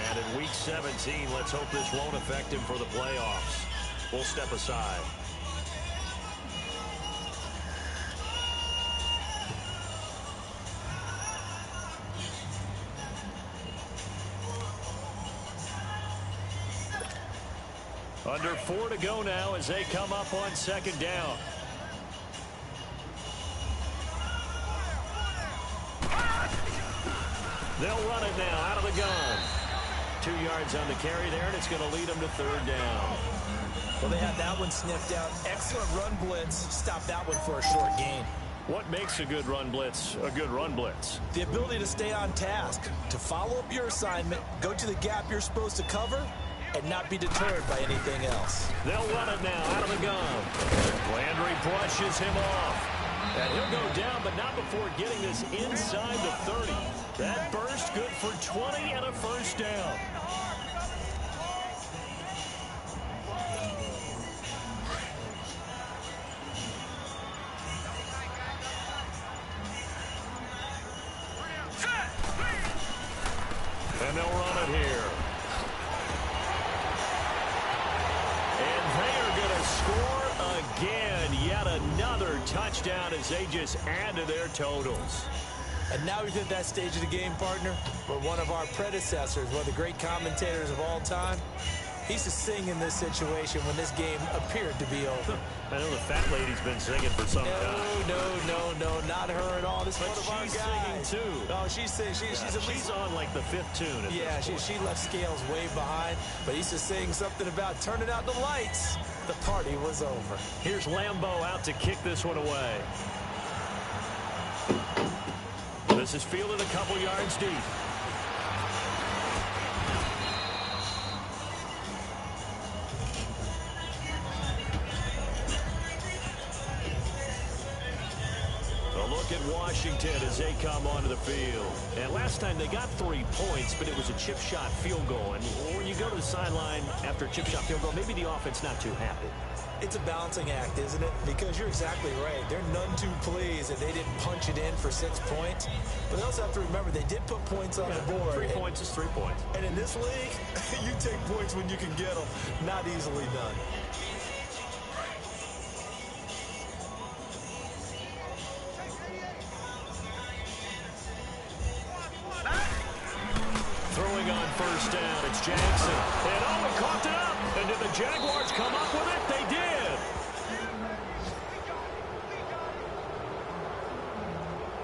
And in week 17, let's hope this won't affect him for the playoffs. We'll step aside. Under 4 to go now as they come up on 2nd down. They'll run it now out of the gun. 2 yards on the carry there, and it's going to lead them to 3rd down. Well, they had that one sniffed out. Excellent run blitz. Stop that one for a short gain. What makes a good run blitz a good run blitz? The ability to stay on task, to follow up your assignment, go to the gap you're supposed to cover, and not be deterred by anything else. They'll run it now out of the gun. Landry brushes him off. And he'll go down, but not before getting this inside the 30. That burst good for 20 and a 1st down. touchdown as they just add to their totals. And now we've hit that stage of the game, partner, where one of our predecessors, one of the great commentators of all time, he used to sing in this situation when this game appeared to be over. I know the fat lady's been singing for some time. No, not her at all. This is But one of our she's guys. singing, too. No, she's singing. She's on like the 5th tune at this point. She left Scales way behind, but he used to sing something about turning out the lights. The party was over. Here's Lambeau out to kick this one away. This is fielded a couple yards deep. A look at Washington as they come onto the field. And last time they got 3 points, but it was a chip shot field goal. And when you go to the sideline after a chip shot field goal, maybe the offense not too happy. It's a balancing act, isn't it? Because you're exactly right. They're none too pleased that they didn't punch it in for 6 points. But they also have to remember they did put points on the board. 3 points is 3 points. And in this league, you take points when you can get them. Not easily done. Throwing on first down, it's Jackson. And oh, he coughed it up. And did the Jaguars come up with it? They did.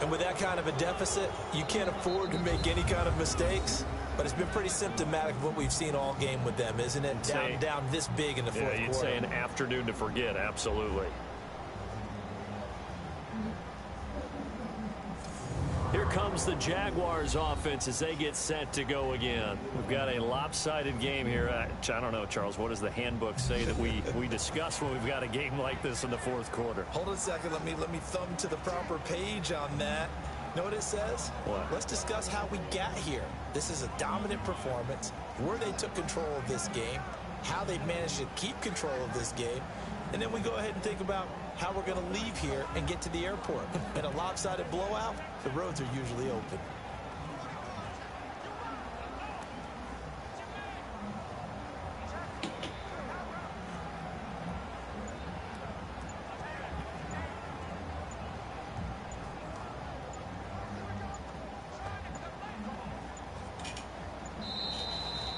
And with that kind of a deficit, you can't afford to make any kind of mistakes. But it's been pretty symptomatic of what we've seen all game with them, isn't it? Down this big in the fourth quarter. Yeah, you'd say an afternoon to forget, absolutely. Here comes the Jaguars offense as they get set to go again. We've got a lopsided game here. I don't know, Charles, what does the handbook say that we discuss when we've got a game like this in the fourth quarter? Hold on a second. Let me thumb to the proper page on that. Know what it says? What? Let's discuss how we got here. This is a dominant performance, where they took control of this game, how they managed to keep control of this game, and then we go ahead and think about how we're going to leave here and get to the airport. In a lopsided blowout, the roads are usually open.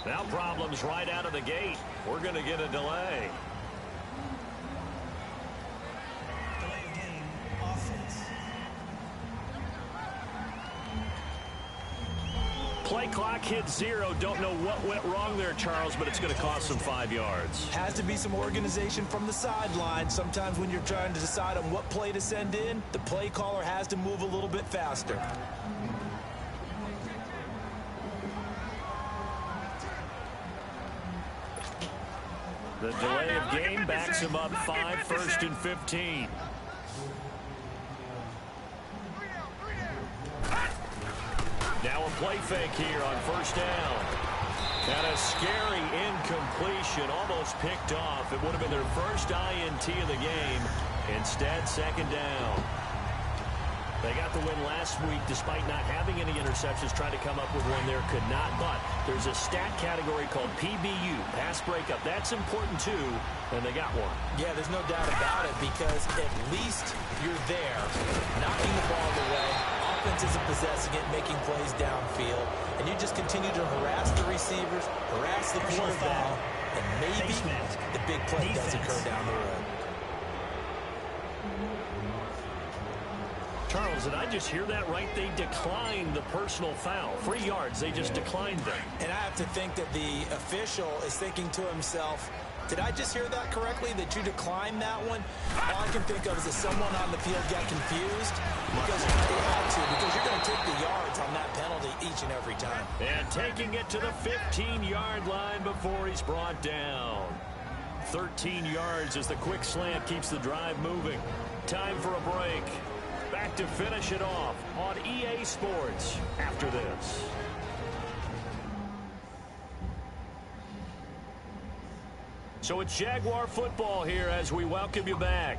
Now problems right out of the gate. We're going to get a delay. Delay of game, offense. Play clock hit 0. Don't know what went wrong there, Charles, but it's going to cost them 5 yards. Has to be some organization from the sideline. Sometimes when you're trying to decide on what play to send in, the play caller has to move a little bit faster. The delay of game backs him up 5, 1st and 15. Now a play fake here on first down. And a scary incompletion, almost picked off. It would have been their first INT of the game. Instead, second down. They got the win last week despite not having any interceptions. Tried to come up with one there, could not. But there's a stat category called PBU, pass breakup. That's important too, and they got one. Yeah, there's no doubt about it, because at least you're there, knocking the ball away. Offense isn't possessing it, making plays downfield. And you just continue to harass the receivers, harass the quarterback, and maybe the big play does occur down the road. Charles, did I just hear that right? They declined the personal foul. 3 yards, they just declined them. And I have to think that the official is thinking to himself, did I just hear that correctly, that you declined that one? All I can think of is that someone on the field got confused because they had to, because you're going to take the yards on that penalty each and every time. And taking it to the 15-yard line before he's brought down. 13 yards as the quick slant keeps the drive moving. Time for a break. Back to finish it off on EA Sports after this. So it's Jaguar football here as we welcome you back.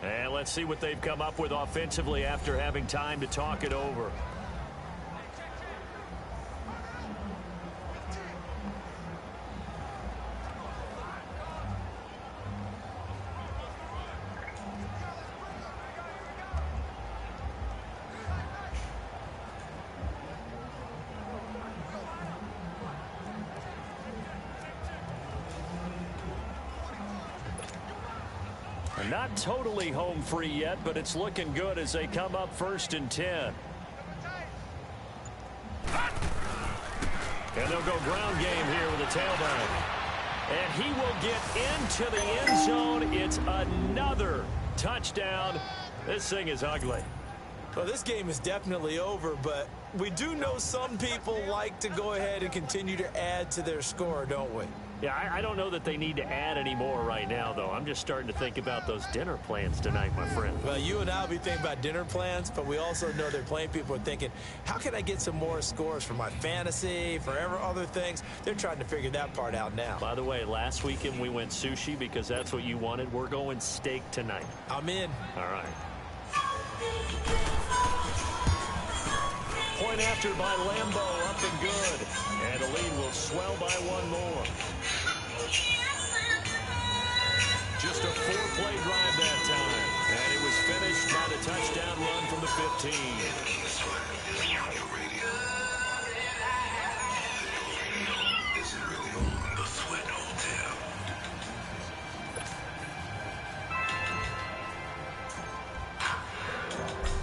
And let's see what they've come up with offensively after having time to talk it over. Not totally home free yet, but it's looking good as they come up 1st and 10. And they'll go ground game here with a tailback. And he will get into the end zone. It's another touchdown. This thing is ugly. Well, this game is definitely over, but we do know some people like to go ahead and continue to add to their score, don't we? Yeah, I don't know that they need to add any more right now, though. I'm just starting to think about those dinner plans tonight, my friend. Well, you and I will be thinking about dinner plans, but we also know they're playing people are thinking, how can I get some more scores for my fantasy, for other things? They're trying to figure that part out now. By the way, last weekend we went sushi because that's what you wanted. We're going steak tonight. I'm in. All right. Point after by Lambeau, up and good. And the lead will swell by one more. Just a 4-play drive that time. And it was finished by the touchdown run from the 15.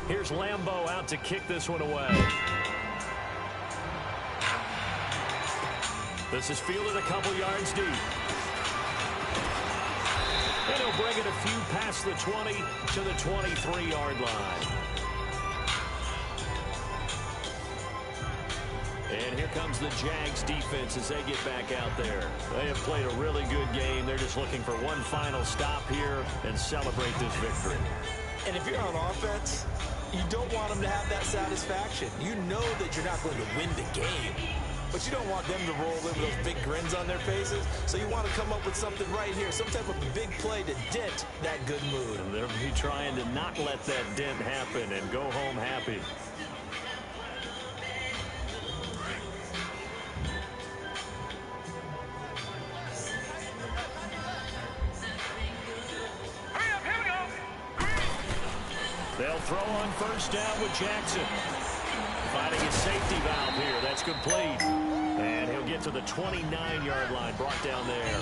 Here's Lambeau out to kick this one away. This is fielded a couple yards deep. And he'll bring it a few past the 20 to the 23-yard line. And here comes the Jags defense as they get back out there. They have played a really good game. They're just looking for one final stop here and celebrate this victory. And if you're on offense, you don't want them to have that satisfaction. You know that you're not going to win the game, but you don't want them to roll in with those big grins on their faces. So you want to come up with something right here, some type of big play to dent that good mood. And they'll be trying to not let that dent happen and go home happy. They'll throw on first down with Jackson. Finding his safety valve here. That's complete. And he'll get to the 29-yard line. Brought down there.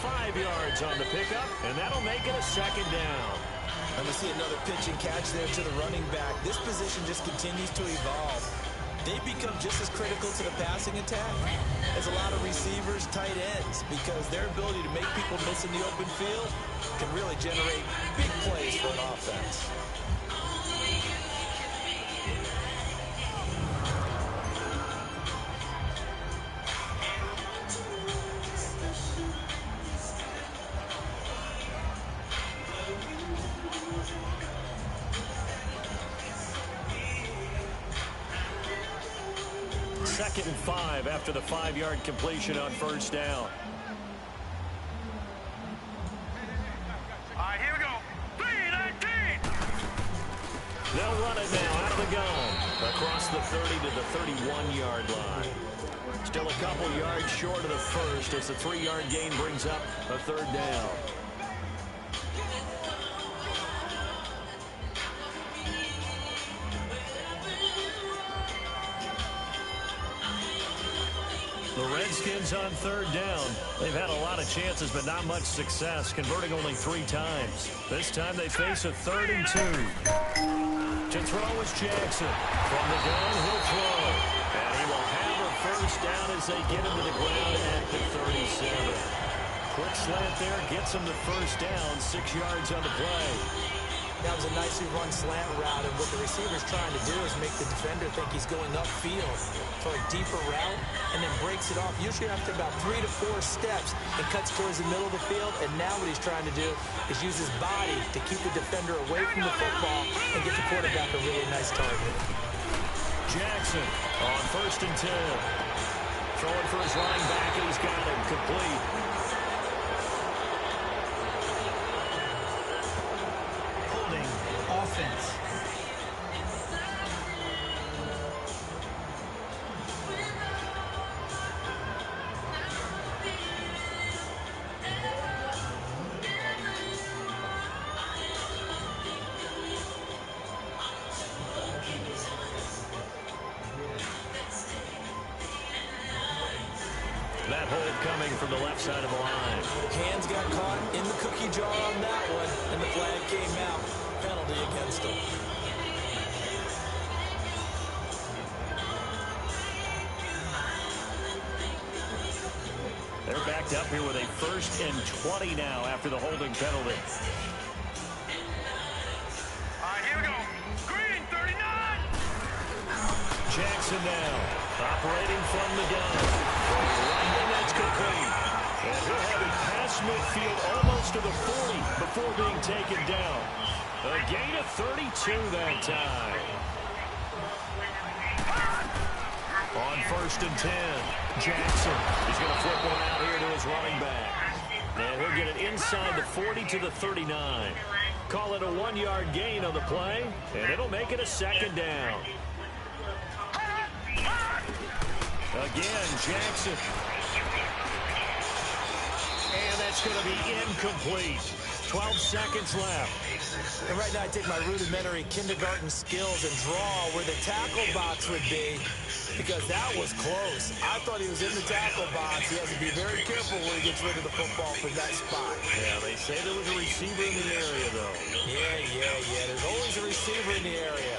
5 yards on the pickup, and that'll make it a second down. And we see another pitch and catch there to the running back. This position just continues to evolve. They become just as critical to the passing attack as a lot of receivers, tight ends, because their ability to make people miss in the open field can really generate big plays for an offense. Second and 5 after the 5-yard completion on first down. All right, here we go. 3-19. They'll run it now out of the gun. Across the 30 to the 31-yard line. Still a couple yards short of the first as the 3-yard gain brings up a third down. The Redskins on third down. They've had a lot of chances, but not much success, converting only 3 times. This time they face a 3rd and 2. To throw is Jackson. From the gun, he'll throw. And he will have a first down as they get him to the ground at the 37. Quick slant there, gets him the first down, 6 yards on the play. That was a nicely run slant route, and what the receiver's trying to do is make the defender think he's going upfield for a deeper route, and then breaks it off, usually after about 3 to 4 steps, and cuts towards the middle of the field. And now what he's trying to do is use his body to keep the defender away from the football and get the quarterback a really nice target. Jackson on 1st and 10. Throwing for his running back, and he's got him complete. Offense. That hold coming from the left side of the line. Hands got caught in the cookie jar on that one, and the flag came out. Penalty against him. They're backed up here with a 1st and 20 now after the holding penalty. All right, here we go. Green, 39. Jackson now, operating from the gun. And that's complete. And he'll have it past midfield almost to the 40 before being taken down. A gain of 32 that time. On 1st and 10, Jackson is going to flip one out here to his running back. And he'll get it inside the 40 to the 39. Call it a 1-yard gain on the play, and it'll make it a 2nd down. Again, Jackson. And that's going to be incomplete. 12 seconds left. And right now I take my rudimentary kindergarten skills and draw where the tackle box would be, because that was close. I thought he was in the tackle box. He has to be very careful where he gets rid of the football from that spot. Yeah, they say there was a receiver in the area, though. Yeah. There's always a receiver in the area.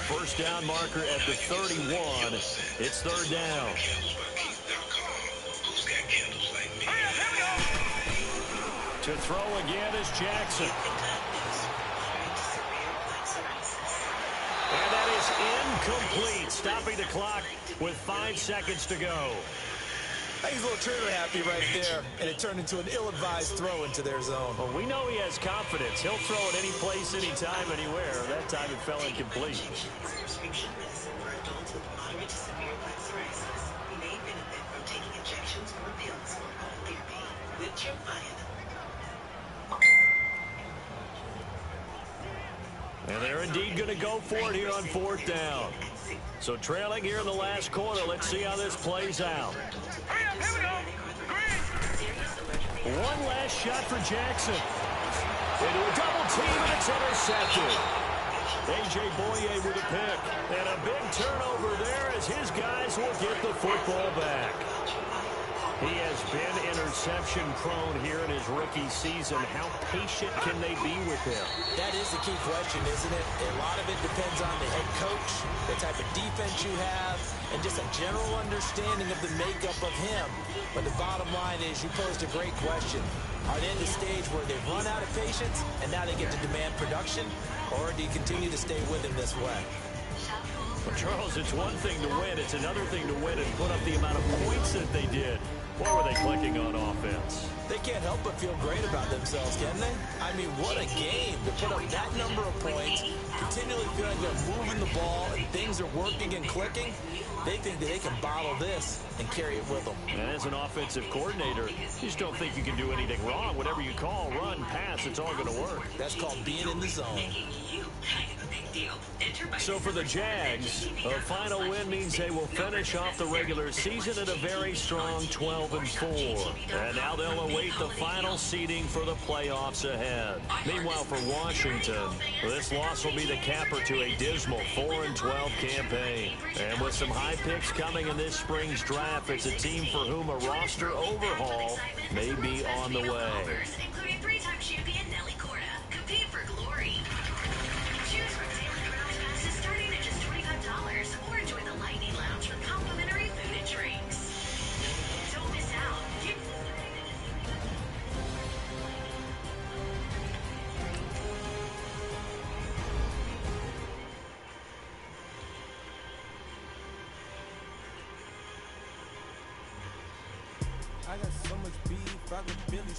First down marker at the 31. It's 3rd down. To throw again is Jackson. And that is incomplete, stopping the clock with 5 seconds to go. I think he's a little trigger happy right there, and it turned into an ill-advised throw into their zone. Well, we know he has confidence. He'll throw it any place, anytime, anywhere. That time it fell incomplete. And they're indeed going to go for it here on 4th down. So trailing here in the last quarter, let's see how this plays out. Hurry up, here we go. Green. One last shot for Jackson. Into a double team, and it's intercepted. A.J. Boye with a pick. And a big turnover there as his guys will get the football back. He has been interception-prone here in his rookie season. How patient can they be with him? That is the key question, isn't it? A lot of it depends on the head coach, the type of defense you have, and just a general understanding of the makeup of him. But the bottom line is you posed a great question. Are they at the stage where they've run out of patience and now they get to demand production? Or do you continue to stay with him this way? Well, Charles, it's one thing to win. It's another thing to win and put up the amount of points that they did. What were they clicking on offense? They can't help but feel great about themselves, can they? I mean, what a game to put up that number of points, continually feeling they're moving the ball and things are working and clicking. They think that they can bottle this and carry it with them. And as an offensive coordinator, you just don't think you can do anything wrong. Whatever you call, run, pass, it's all going to work. That's called being in the zone. So for the Jags, a final win means they will finish off the regular season at a very strong 12-4. And now they'll await the final seeding for the playoffs ahead. Meanwhile, for Washington, this loss will be the capper to a dismal 4-12 campaign. And with some high picks coming in this spring's draft, it's a team for whom a roster overhaul may be on the way. Including 3-time champion Nelly Corda. Compete for glory. Choose from daily ground passes starting at just $25 or enjoy the Lightning Lounge with complimentary food and drinks. Don't miss out. I got so much beef, I could Billy.